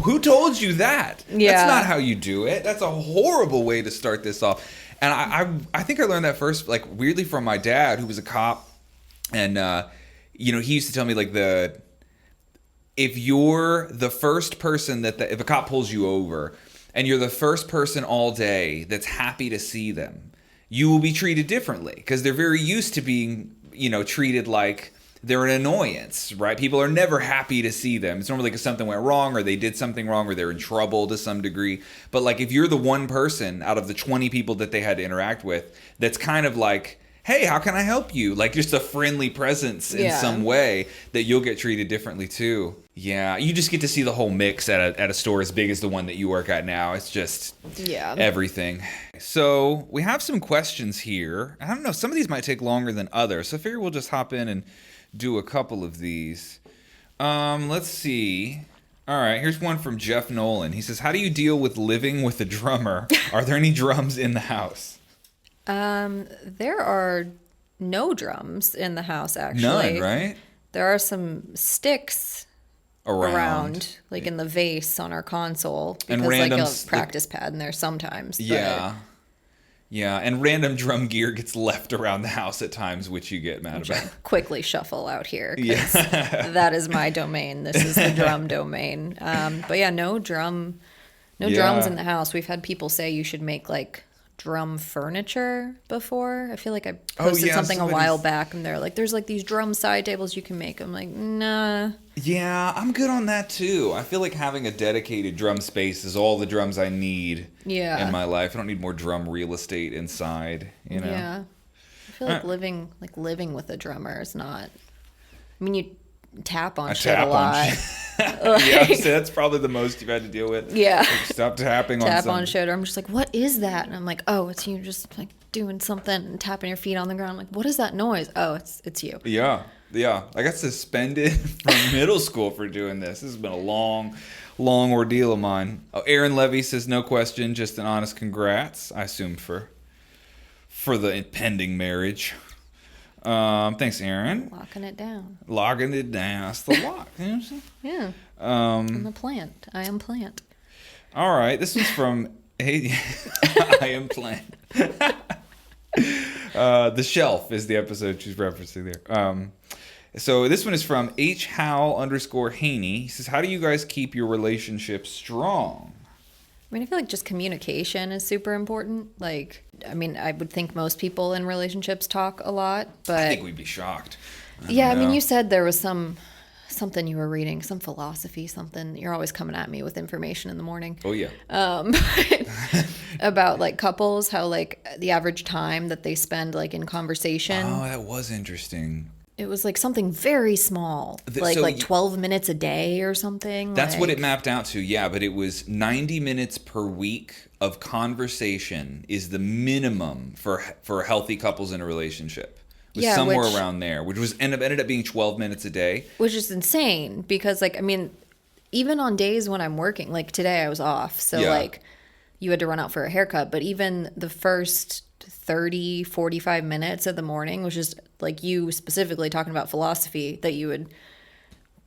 Who told you that? Yeah. That's not how you do it. That's a horrible way to start this off. And I think I learned that first, like weirdly from my dad, who was a cop. And, you know, he used to tell me like if you're the first person if a cop pulls you over and you're the first person all day that's happy to see them, you will be treated differently because they're very used to being, you know, treated like they're an annoyance, right? People are never happy to see them. It's normally because something went wrong or they did something wrong or they're in trouble to some degree. But like if you're the one person out of the 20 people that they had to interact with that's kind of like, hey, how can I help you? Like just a friendly presence in some way, that you'll get treated differently too. Yeah, you just get to see the whole mix at a store as big as the one that you work at now. It's just everything. So we have some questions here. I don't know, some of these might take longer than others. So I figure we'll just hop in and do a couple of these. Let's see. All right, here's one from Jeff Nolan. He says, how do you deal with living with a drummer? Are there any drums in the house? There are no drums in the house, actually. None, right? There are some sticks around like in the vase on our console. Because and random, like a practice pad in there sometimes. Yeah. Yeah, and random drum gear gets left around the house at times, which you get mad about. I quickly shuffle out here, because that is my domain. This is the drum domain. But yeah, no drums in the house. We've had people say you should make like drum furniture before. I feel like I posted something a while back and they're like, there's like these drum side tables you can make. I'm like, nah. Yeah, I'm good on that too. I feel like having a dedicated drum space is all the drums I need in my life. I don't need more drum real estate inside, you know? Yeah. I feel like living with a drummer is not, I mean, you tap on shit a lot. Yeah, so that's probably the most you've had to deal with. Yeah. Like, stop tapping on shit. Or I'm just like, what is that? And I'm like, oh, it's you just like doing something and tapping your feet on the ground. I'm like, what is that noise? Oh, it's you. Yeah. Yeah. I got suspended from middle school for doing this. This has been a long ordeal of mine. Oh, Aaron Levy says, no question, just an honest congrats. I assume for the impending marriage. Thanks, Aaron. Locking it down. That's the lock. You know what I'm saying? Yeah. I'm a plant. I am plant. All right. This one's from I am plant. The Shelf is the episode she's referencing there. So this one is from _Haney. He says, how do you guys keep your relationship strong? I mean, I feel like just communication is super important. Like, I mean, I would think most people in relationships talk a lot, but I think we'd be shocked. I mean, you said there was some something you were reading, some philosophy, something. You're always coming at me with information in the morning. Oh, yeah. About like couples, how like the average time that they spend like in conversation. Oh, that was interesting. It was like something very small, like 12 minutes a day or something. That's what it mapped out to, yeah. But it was 90 minutes per week of conversation is the minimum for healthy couples in a relationship. It was somewhere around there, which was ended up being 12 minutes a day. Which is insane because, like, I mean, even on days when I'm working, like today I was off. So, like, you had to run out for a haircut. But even the first 30, 45 minutes of the morning was just like you specifically talking about philosophy that you had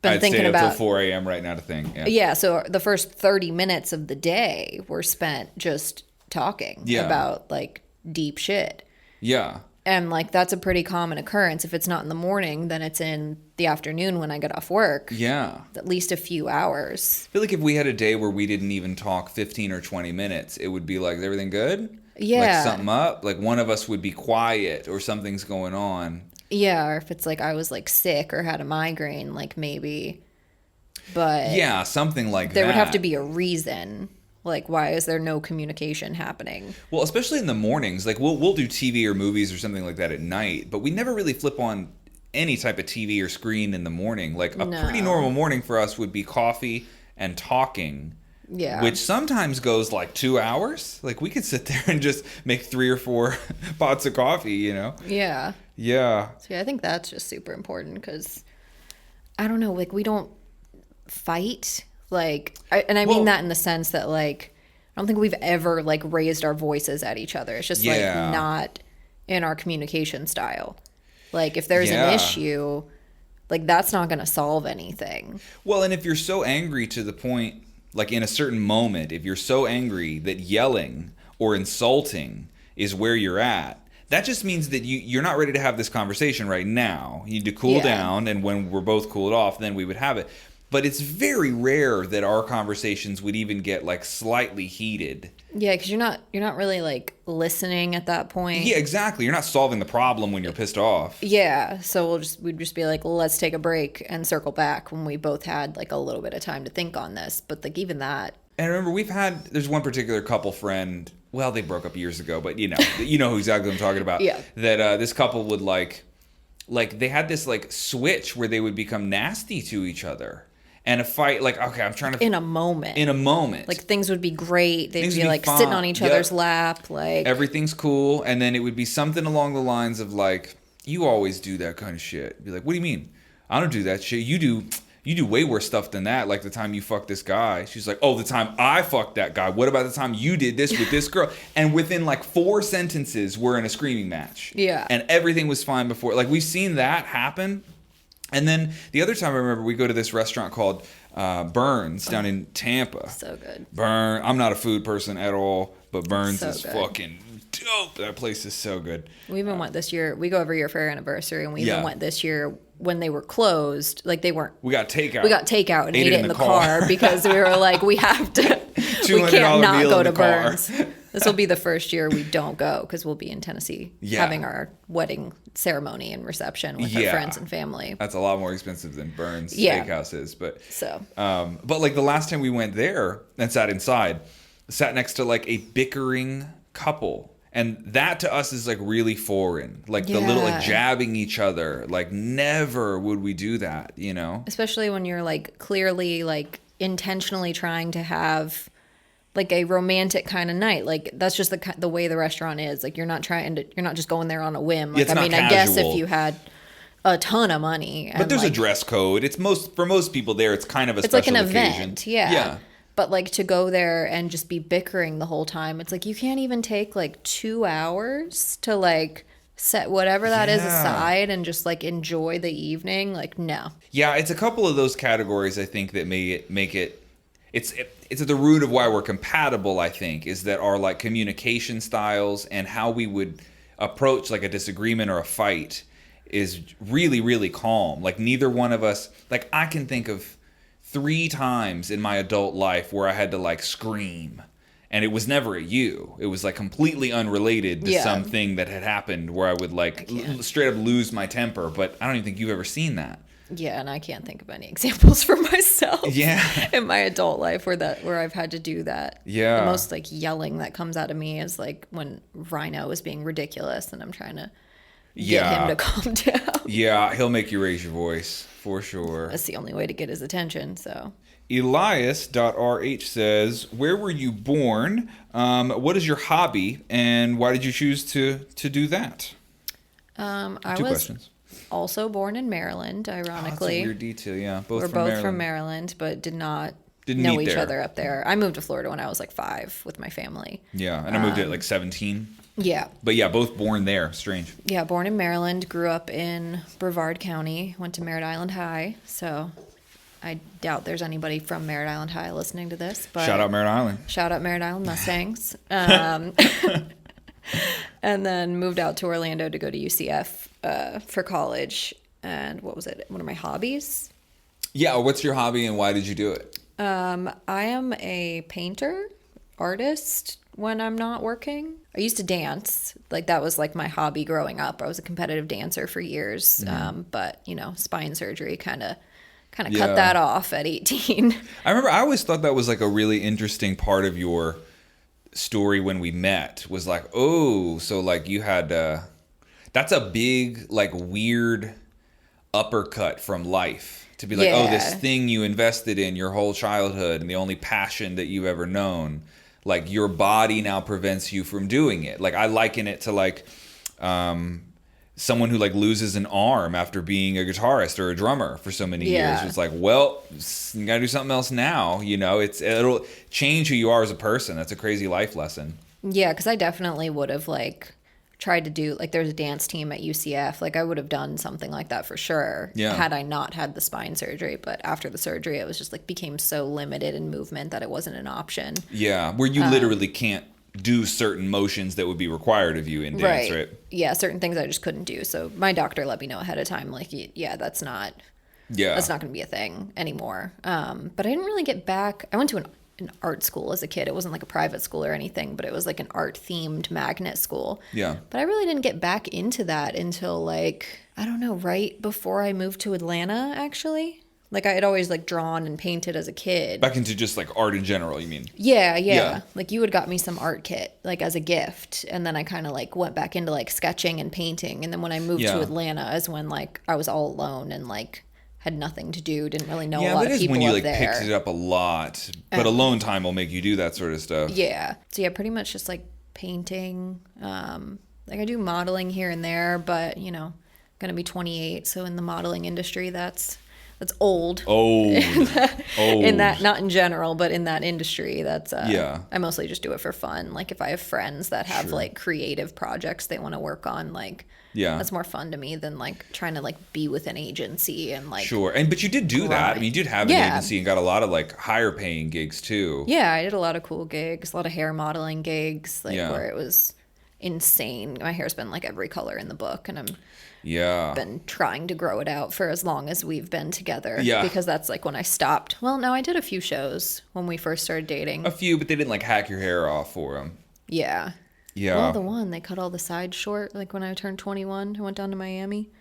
been thinking about. I'd stay up till 4 a.m. right now to think. Yeah, so the first 30 minutes of the day were spent just talking about like deep shit. Yeah. And like that's a pretty common occurrence. If it's not in the morning, then it's in the afternoon when I get off work. Yeah. At least a few hours. I feel like if we had a day where we didn't even talk 15 or 20 minutes, it would be like, is everything good? Yeah. Like something up? Like one of us would be quiet or something's going on. Yeah, or if it's like I was like sick or had a migraine, like maybe. But yeah, something like there that. would have to be a reason. Like, why is there no communication happening? Well, especially in the mornings. Like, we'll do TV or movies or something like that at night, but we never really flip on any type of TV or screen in the morning. Like, a pretty normal morning for us would be coffee and talking. Yeah. Which sometimes goes like 2 hours. Like, we could sit there and just make 3 or 4 pots of coffee, you know? Yeah. Yeah. So, yeah, I think that's just super important because, I don't know, like, we don't fight. Like, I mean that in the sense that, like, I don't think we've ever, like, raised our voices at each other. It's just, like, not in our communication style. Like, if there's an issue, like, that's not going to solve anything. Well, and if you're so angry to the point, like, in a certain moment, if you're so angry that yelling or insulting is where you're at, that just means that you're not ready to have this conversation right now. You need to cool down, and when we're both cooled off, then we would have it. But it's very rare that our conversations would even get like slightly heated. Yeah, because you're not really like listening at that point. Yeah, exactly. You're not solving the problem when you're pissed off. Yeah, so we'd just be like, let's take a break and circle back when we both had like a little bit of time to think on this. But like even that. And remember, there's one particular couple friend. Well, they broke up years ago, but you know who exactly I'm talking about. Yeah. That this couple would like they had this like switch where they would become nasty to each other. And a fight, like, okay, I'm trying to... In a moment. Like, things would be great. They'd be like, sitting on each other's lap, like... Everything's cool. And then it would be something along the lines of, like, you always do that kind of shit. Be like, what do you mean? I don't do that shit. You do way worse stuff than that, like the time you fucked this guy. She's like, oh, the time I fucked that guy. What about the time you did this with this girl? And within, like, 4 sentences, we're in a screaming match. Yeah. And everything was fine before. Like, we've seen that happen. And then the other time I remember we go to this restaurant called Burns down in Tampa. So good. I'm not a food person at all, but Burns is good. fucking dope. That place is so good. We even went this year. We go every year for our anniversary, and we even went this year when they were closed. Like they weren't. We got takeout. And ate it in the car because we were like, we have to. We can't not go to Burns. This will be the first year we don't go because we'll be in Tennessee having our wedding ceremony and reception with our friends and family. That's a lot more expensive than Burns Steakhouse is. But like the last time we went there and sat next to like a bickering couple. And that to us is like really foreign. Like the little like jabbing each other. Like never would we do that, you know? Especially when you're like clearly like intentionally trying to have like a romantic kind of night. Like that's just the way the restaurant is. Like you're not just going there on a whim. Like, it's not casual. I guess if you had a ton of money. But there's a dress code. For most people there, it's kind of a special occasion. It's like an event. Yeah. But like to go there and just be bickering the whole time, it's like you can't even take like 2 hours to like set whatever that is aside and just like enjoy the evening. Like no. Yeah, it's a couple of those categories I think that make it. It's at the root of why we're compatible. I think is that our like communication styles and how we would approach like a disagreement or a fight is really, really calm. Like neither one of us. Like I can think of 3 times in my adult life where I had to like scream, and it was never at you. It was like completely unrelated to something that had happened where I would like straight up lose my temper. But I don't even think you've ever seen that. Yeah, and I can't think of any examples for myself. Yeah. In my adult life where I've had to do that. Yeah. The most like yelling that comes out of me is like when Rhino is being ridiculous and I'm trying to get him to calm down. Yeah, he'll make you raise your voice for sure. That's the only way to get his attention. So Elias.rh says, where were you born? What is your hobby? And why did you choose to do that? I Two was questions. also born in Maryland, ironically. That's a weird detail, yeah. We're both from Maryland, but didn't know each other up there. I moved to Florida when I was like 5 with my family. Yeah, and I moved at like 17. Yeah. But yeah, both born there. Strange. Yeah, born in Maryland, grew up in Brevard County, went to Merritt Island High. So I doubt there's anybody from Merritt Island High listening to this. But Shout out Merritt Island. Shout out Merritt Island Mustangs. And then moved out to Orlando to go to UCF for college. And what was it? One of my hobbies. Yeah, what's your hobby and why did you do it? I am a painter, artist when I'm not working. I used to dance. Like that was like my hobby growing up. I was a competitive dancer for years. But, spine surgery kind of cut that off at 18. I always thought that was like a really interesting part of your story when we met was like, oh, so like you had that's a big like weird uppercut from life to be like, oh, this thing you invested in your whole childhood and the only passion that you've ever known, like your body now prevents you from doing it. Like I liken it to like someone who like loses an arm after being a guitarist or a drummer for so many years. It's like, well, you gotta do something else now. It'll change who you are as a person. That's a crazy life lesson. Yeah, because I definitely would have like tried to do like there's a dance team at UCF. Like I would have done something like that for sure. Yeah. Had I not had the spine surgery, but after the surgery, it was just like became so limited in movement that it wasn't an option. Yeah, where you literally can't do certain motions that would be required of you in dance, right? Yeah, certain things I just couldn't do. So my doctor let me know ahead of time, like, that's not going to be a thing anymore. But I didn't really get back. I went to an art school as a kid. It wasn't like a private school or anything, but it was like an art themed magnet school. Yeah. But I really didn't get back into that until like, I don't know, right before I moved to Atlanta, actually. Like I had always like drawn and painted as a kid. Back into just like art in general, you mean? Yeah. Like you had got me some art kit like as a gift, and then I kind of like went back into like sketching and painting. And then when I moved to Atlanta is when like I was all alone and like had nothing to do, didn't really know a lot of people up there. Yeah, that is when you like picked it up a lot. But alone time will make you do that sort of stuff. Yeah. So yeah, pretty much just like painting. Like I do modeling here and there, but gonna be 28, so in the modeling industry that's old. In that, not in general, but in that industry, that's I mostly just do it for fun. Like if I have friends that have like creative projects they want to work on, like that's more fun to me than like trying to like be with an agency and like but you did do that. I mean, you did have an agency and got a lot of like higher paying gigs too. Yeah, I did a lot of cool gigs, a lot of hair modeling gigs, like where it was insane. My hair's been like every color in the book, and I'm been trying to grow it out for as long as we've been together. Yeah. Because that's like when I stopped. Well, no, I did a few shows when we first started dating. A few, but they didn't like hack your hair off for them. Yeah. Yeah. Well, the one, they cut all the sides short. Like when I turned 21, I went down to Miami.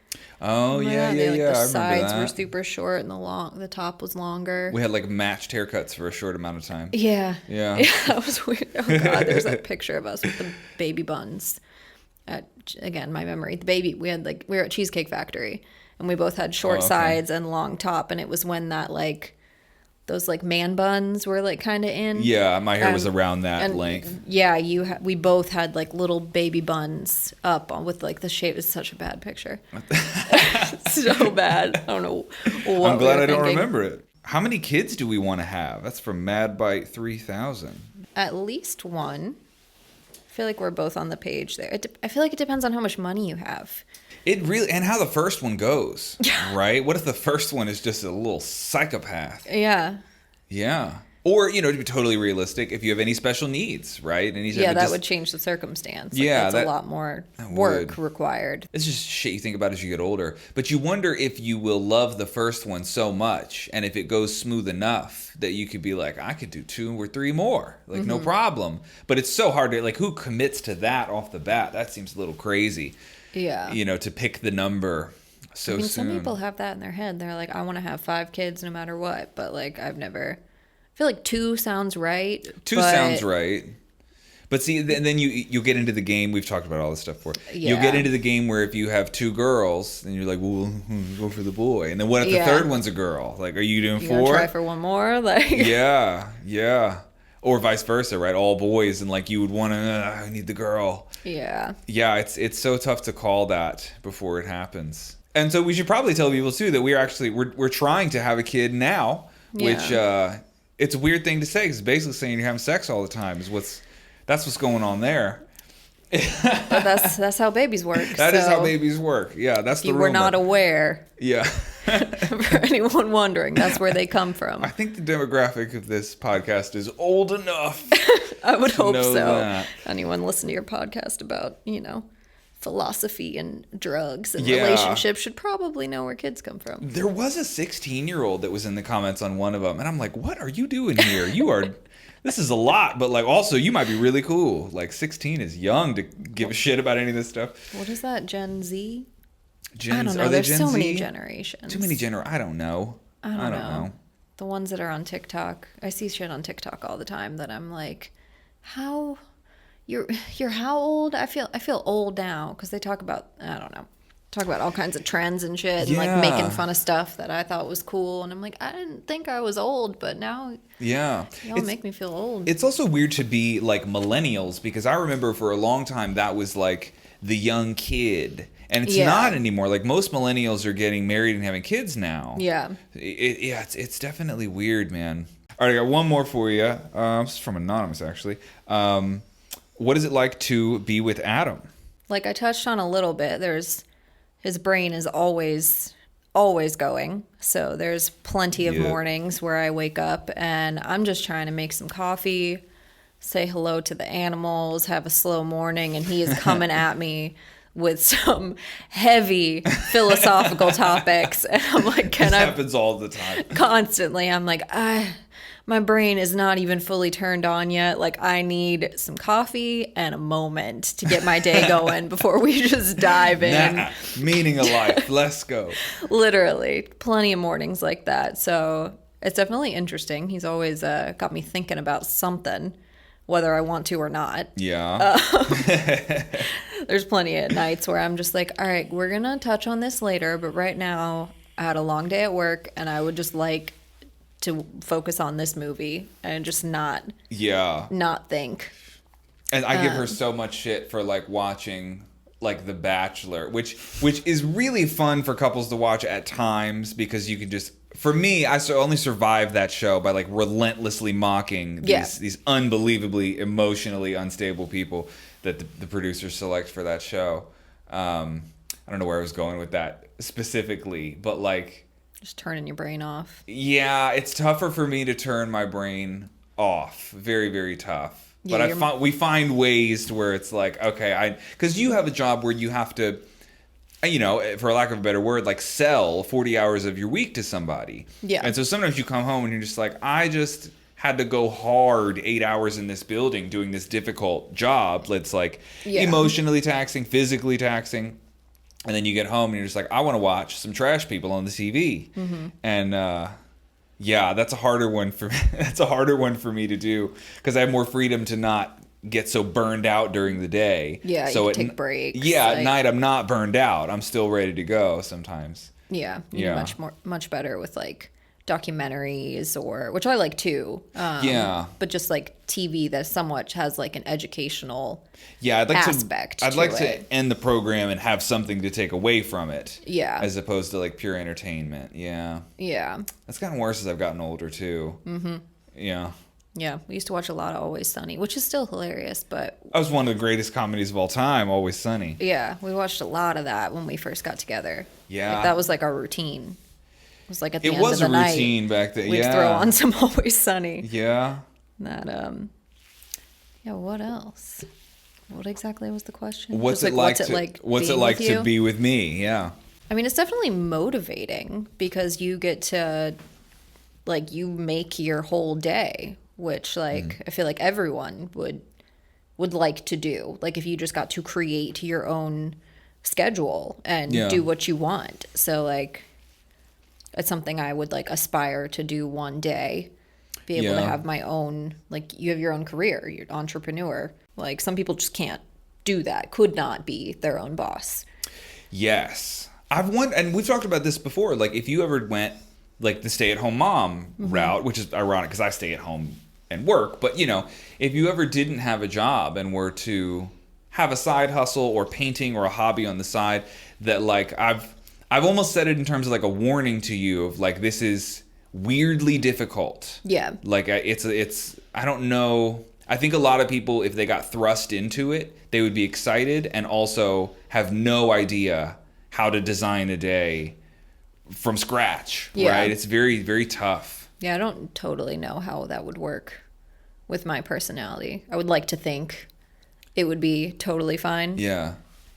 Oh, yeah. The sides were super short and the top was longer. We had like matched haircuts for a short amount of time. Yeah. That was weird. Oh God, there's that picture of us with the baby buns. Again, my memory. We were at Cheesecake Factory, and we both had short sides and long top, and it was when that like those like man buns were like kind of in. Yeah, my hair was around that length. Yeah, we both had like little baby buns up with like the shape. It's such a bad picture. So bad. I don't know what I'm glad I don't remember it. How many kids do we want to have? That's from Madbite 3000. At least one. I feel like we're both on the page there. I feel like it depends on how much money you have. It really, and how the first one goes, right? What if the first one is just a little psychopath? Yeah. Yeah. Or, to be totally realistic, if you have any special needs, right? That would change the circumstance. That's a lot more work required. It's just shit you think about as you get older. But you wonder if you will love the first one so much, and if it goes smooth enough that you could be like, I could do 2 or 3 more. Like, no problem. But it's so hard to, like, who commits to that off the bat? That seems a little crazy. Yeah. To pick the number. So I mean, soon. some people have that in their head. They're like, I want to have 5 kids no matter what. But like, I've never. I feel like 2 sounds right. Two sounds right. But see, then you get into the game. We've talked about all this stuff before. Yeah. You'll get into the game where if you have 2 girls, then you're like, well, go for the boy. And then what if the Yeah. third one's a girl? Like, are you doing You 4? gonna try for one more? Like, Yeah. Or vice versa, right? All boys, and like you would want to, I need the girl. yeah. Yeah, it's so tough to call that before it happens. And so we should probably tell people too that we're trying to have a kid now, which it's a weird thing to say because basically saying you're having sex all the time is that's what's going on there. But that's how babies work. That is how babies work. Yeah, that's the you rumor. were not aware. Yeah. For anyone wondering, that's where they come from. I think the demographic of this podcast is old enough. I would hope know so. that. Anyone listen to your podcast about, philosophy and drugs and Yeah. relationships should probably know where kids come from. There was a 16-year-old that was in the comments on one of them, and I'm like, what are you doing here? This is a lot, but like also you might be really cool. Like 16 is young to give a shit about any of this stuff. What is that, Gen Z? Gen, I don't know. Are they There's Gen so Z? many generations. Too many I don't know. I don't know. The ones that are on TikTok. I see shit on TikTok all the time that I'm like, how you're how old? I feel old now because they talk about all kinds of trends and shit and like Yeah. making fun of stuff that I thought was cool, and I'm like, I didn't think I was old, but now Yeah. y'all make me feel old. It's also weird to be like millennials because I remember for a long time that was like the young kid. And it's not anymore. Like most millennials are getting married and having kids now. Yeah. It's definitely weird, man. All right, I got one more for you. This is from Anonymous, actually. What is it like to be with Adam? Like I touched on a little bit, his brain is always going. So there's plenty of mornings where I wake up and I'm just trying to make some coffee, say hello to the animals, have a slow morning, and he is coming at me with some heavy philosophical topics. And I'm like, This happens all the time. Constantly. I'm like, my brain is not even fully turned on yet. Like, I need some coffee and a moment to get my day going before we just dive in. Meaning of life. Let's go. Literally. Plenty of mornings like that. So it's definitely interesting. He's always got me thinking about something, whether I want to or not. Yeah. There's plenty of nights where I'm just like, all right, we're going to touch on this later. But right now, I had a long day at work and I would just like to focus on this movie and just not think. And I give her so much shit for like watching like The Bachelor, which is really fun for couples to watch at times because you can just, for me, I only survived that show by like relentlessly mocking these unbelievably emotionally unstable people that the producers select for that show. I don't know where I was going with that specifically, but like just turning your brain off. Yeah, it's tougher for me to turn my brain off. Very, very tough. Yeah, but we find ways to where it's like, okay, because you have a job where you have to, for lack of a better word, like sell 40 hours of your week to somebody. Yeah. And so sometimes you come home and you're just like, I just had to go hard 8 hours in this building doing this difficult job that's like emotionally taxing, physically taxing. And then you get home and you're just like, I want to watch some trash people on the TV. Mm-hmm. And that's a harder one for me to do because I have more freedom to not get so burned out during the day. Yeah, so you can take breaks. Yeah, at night I'm not burned out. I'm still ready to go sometimes. Yeah, you're much better with like documentaries which I like too. But just like TV that somewhat has like an educational aspect. I'd like to end the program and have something to take away from it. Yeah. As opposed to like pure entertainment. Yeah. Yeah. That's gotten worse as I've gotten older too. Mm-hmm. Yeah. Yeah, we used to watch a lot of Always Sunny, which is still hilarious, but... That was one of the greatest comedies of all time, Always Sunny. Yeah, we watched a lot of that when we first got together. Yeah. Like, that was like our routine. It was like at the end of the night. It was a routine back then, We'd throw on some Always Sunny. Yeah. That, what else? What exactly was the question? What's it like to be with me? Yeah. I mean, it's definitely motivating because you get to, like, you make your whole day, which, like, I feel like everyone would like to do. Like, if you just got to create your own schedule and do what you want. So like it's something I would like aspire to do one day, be able to have my own, like you have your own career, you're an entrepreneur. Like some people just can't do that, could not be their own boss. Yes. I've wondered, and we've talked about this before, like if you ever went like the stay-at-home mom route, which is ironic because I stay at home and work, but you know, if you ever didn't have a job and were to have a side hustle or painting or a hobby on the side, that like I've almost said it in terms of like a warning to you of like, this is weirdly difficult. Yeah. Like it's I don't know. I think a lot of people, if they got thrust into it, they would be excited and also have no idea how to design a day from scratch, right? It's very, very tough. Yeah, I don't totally know how that would work with my personality. I would like to think it would be totally fine. Yeah.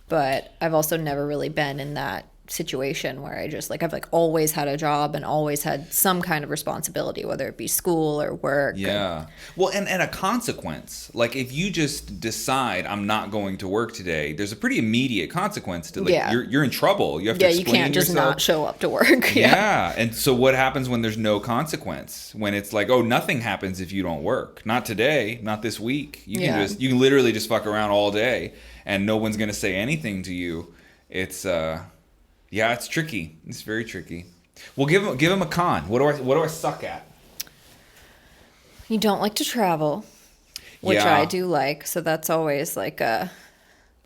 But I've also never really been in that situation where I just like I've like always had a job and always had some kind of responsibility, whether it be school or work. Yeah. Well, and a consequence. Like if you just decide I'm not going to work today, there's a pretty immediate consequence to like you're in trouble. You have to explain you can't just yourself. not show up to work. Yeah. And so what happens when there's no consequence? When it's like, oh, nothing happens if you don't work. Not today, not this week. You can literally just fuck around all day and no one's going to say anything to you. It's yeah, it's tricky. It's very tricky. Well, give him a con. What do I suck at? You don't like to travel, which I do like. So that's always like a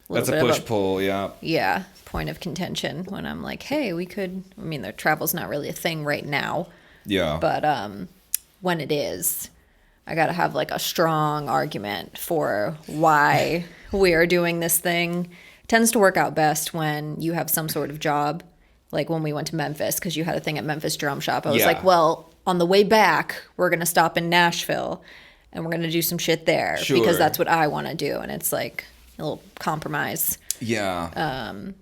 that's a push-pull, yeah. Yeah, point of contention when I'm like, hey, we could. I mean, the travel's not really a thing right now. Yeah. But when it is, I got to have like a strong argument for why we are doing this thing. Tends to work out best when you have some sort of job, like when we went to Memphis because you had a thing at Memphis Drum Shop. I was like, well, on the way back we're gonna stop in Nashville and we're gonna do some shit there because that's what I want to do, and it's like a little compromise. Or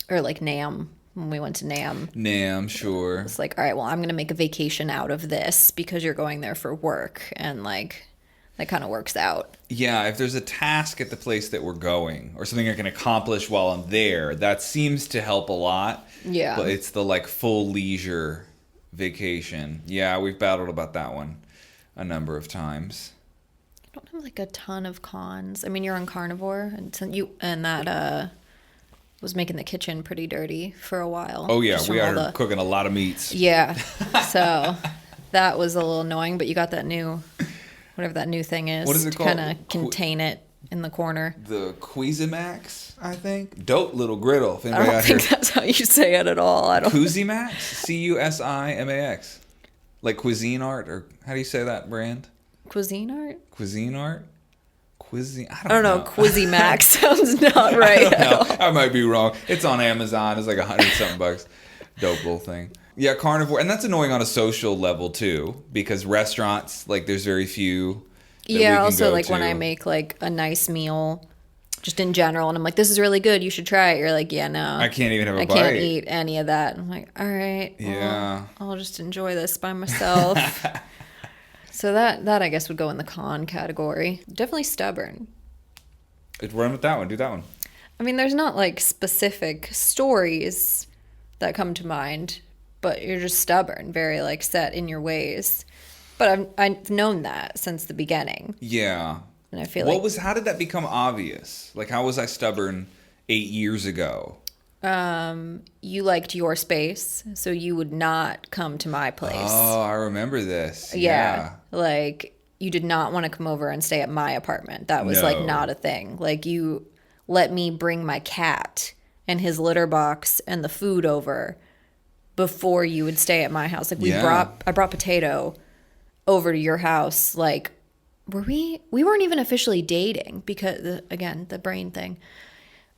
like NAMM, when we went to NAMM, sure, it's like, all right, well, I'm gonna make a vacation out of this because you're going there for work, and like that kind of works out. Yeah, if there's a task at the place that we're going or something I can accomplish while I'm there, that seems to help a lot. Yeah. But it's the like full leisure vacation. Yeah, we've battled about that one a number of times. I don't have like a ton of cons. I mean, you're on carnivore and that was making the kitchen pretty dirty for a while. Oh yeah, we are cooking a lot of meats. Yeah. So that was a little annoying, but you got that new whatever that new thing is. What is it called? To kind of contain it in the corner. The Cuisimax, I think. Dope little griddle. If I don't think that's how you say it at all. I don't. Cuisimax? Cusimax. Like Cuisine Art, or how do you say that brand? Cuisine Art? Cuisine Art? I don't know. Cuisimax sounds not right at all. I might be wrong. It's on Amazon. It's like $100-something bucks. Dope little thing. Yeah, carnivore, and that's annoying on a social level too, because restaurants, like, there's very few. Yeah, also like when I make like a nice meal, just in general, and I'm like, this is really good, you should try it. You're like, yeah, no, I can't even have a bite. I can't eat any of that. I'm like, all right, yeah, well, I'll just enjoy this by myself. So that I guess would go in the con category. Definitely stubborn. Run with that one. Do that one. I mean, there's not like specific stories that come to mind, but you're just stubborn, very like set in your ways. But I've known that since the beginning. Yeah. And I feel how did that become obvious? Like, how was I stubborn 8 years ago? You liked your space, so you would not come to my place. Oh, I remember this. Yeah. Like, you did not want to come over and stay at my apartment. That was like not a thing. Like, you let me bring my cat and his litter box and the food over before you would stay at my house. Like I brought Potato over to your house. Like, we weren't even officially dating because again, the brain thing.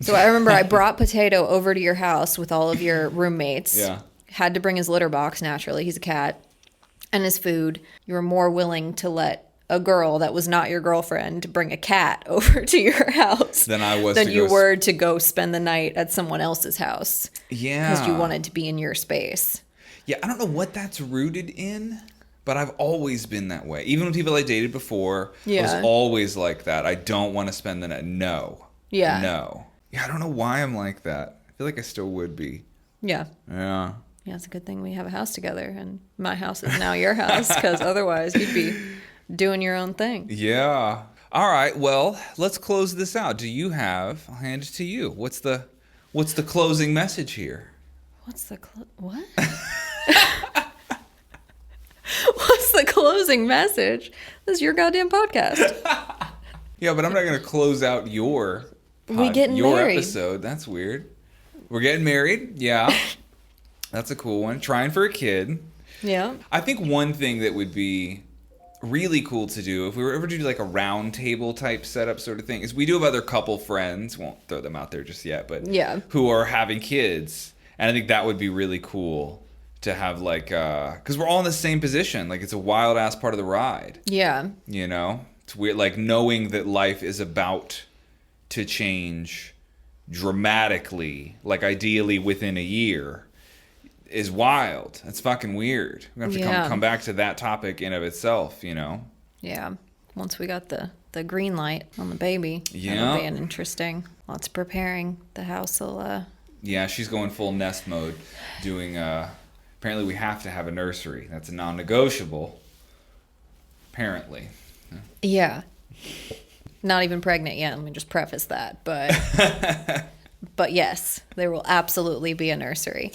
So I remember I brought Potato over to your house with all of your roommates. Yeah. Had to bring his litter box, naturally. He's a cat. And his food. You were more willing to let a girl that was not your girlfriend bring a cat over to your house than I was than you were to go spend the night at someone else's house. Yeah. Because you wanted to be in your space. Yeah, I don't know what that's rooted in, but I've always been that way. Even with people I dated before, I was always like that. I don't want to spend the night. No. Yeah. No. Yeah, I don't know why I'm like that. feel like I still would be. Yeah. Yeah. Yeah, it's a good thing we have a house together, and my house is now your house, because otherwise you'd be doing your own thing. Yeah. All right. Well, let's close this out. Do you have? I'll hand it to you. What's the closing message here? What's the what? What's the closing message? This is your goddamn podcast. Yeah, but I'm not going to close out your married. episode. That's weird. We're getting married. Yeah. That's a cool one. Trying for a kid. Yeah. I think one thing that would be really cool to do if we were ever to do like a round table type setup sort of thing is we do have other couple friends, won't throw them out there just yet, but yeah, who are having kids. And I think that would be really cool to have, like, because we're all in the same position. Like, it's a wild ass part of the ride. Yeah. You know? It's weird, like, knowing that life is about to change dramatically, like, ideally within a year, is wild. It's fucking weird. We're going to have to come back to that topic in of itself, you know? Yeah. Once we got the green light on the baby, yeah, that'll be an interesting. Lots of preparing. The house will... Yeah, she's going full nest mode, doing, apparently we have to have a nursery. That's a non-negotiable, apparently. Yeah. Not even pregnant yet, let me just preface that, but but yes, there will absolutely be a nursery.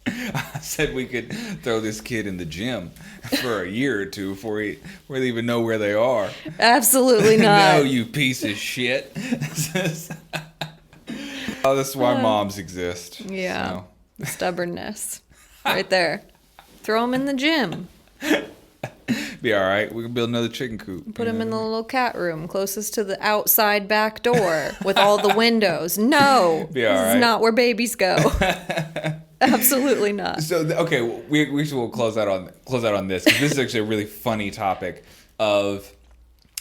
I said we could throw this kid in the gym for a year or two before they even know where they are. Absolutely not. No, you piece of shit. Oh, that's why moms exist. Yeah. So. Stubbornness. Right there. Throw them in the gym. Be all right. We can build another chicken coop. Put them in the little cat room closest to the outside back door with all the windows. No. Be all right. This is not where babies go. Absolutely not. So, okay, we should close out on this, because this is actually a really funny topic of...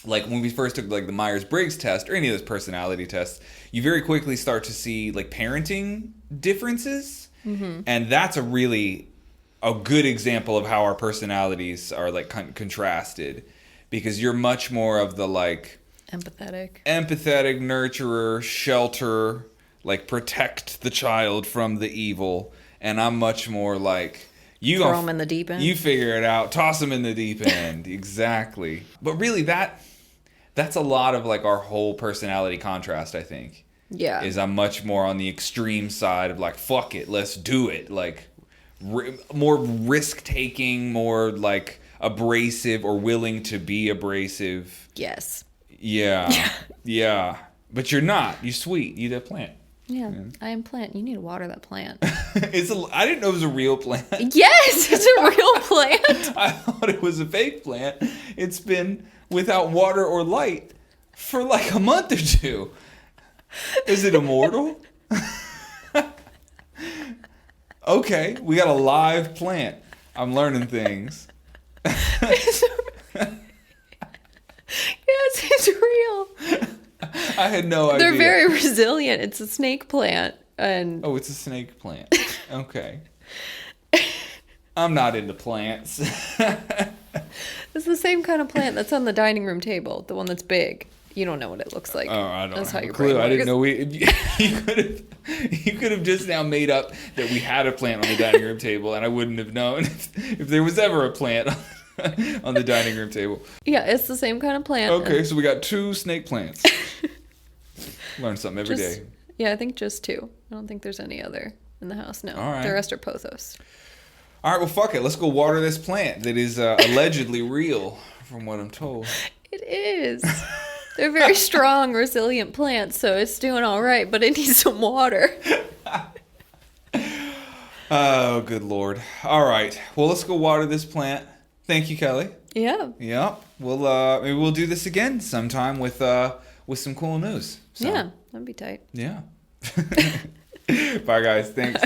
Like, when we first took, like, the Myers-Briggs test, or any of those personality tests, you very quickly start to see, like, parenting differences. Mm-hmm. And that's a good example of how our personalities are, like, contrasted. Because you're much more of the, like... Empathetic, nurturer, shelter, like, protect the child from the evil. And I'm much more, like... Throw them in the deep end. You figure it out. Toss them in the deep end. Exactly. But really, that's a lot of, like, our whole personality contrast, I think. Yeah. Is I'm much more on the extreme side of, like, fuck it, let's do it. Like, more risk-taking, more, like, abrasive or willing to be abrasive. Yes. Yeah. Yeah. But you're not. You're sweet. You're that plant. Yeah, I am plant. You need to water that plant. I didn't know it was a real plant. Yes, it's a real plant. I thought it was a fake plant. It's been without water or light for like a month or two. Is it immortal? Okay, we got a live plant. I'm learning things. Yes, it's real. I had no idea. They're very resilient. It's a snake plant. And oh, it's a snake plant. Okay. I'm not into plants. It's the same kind of plant that's on the dining room table, the one that's big. You don't know what it looks like. Oh, I don't That's have how a your clue. brain I didn't know works. you could have just now made up that we had a plant on the dining room table, and I wouldn't have known if there was ever a plant on the dining room table. Yeah, it's the same kind of plant. Okay, so we got 2 snake plants. Learn something every day. Yeah, I think just 2. I don't think there's any other in the house. No, all right. The rest are pothos. All right, well, fuck it. Let's go water this plant that is allegedly real, from what I'm told. It is. They're very strong, resilient plants, so it's doing all right, but it needs some water. Oh, good Lord. All right. Well, let's go water this plant. Thank you, Kelly. Yeah. Yeah. Well, maybe we'll do this again sometime with some cool news. So, yeah, that'd be tight. Yeah. Bye, guys. Thanks.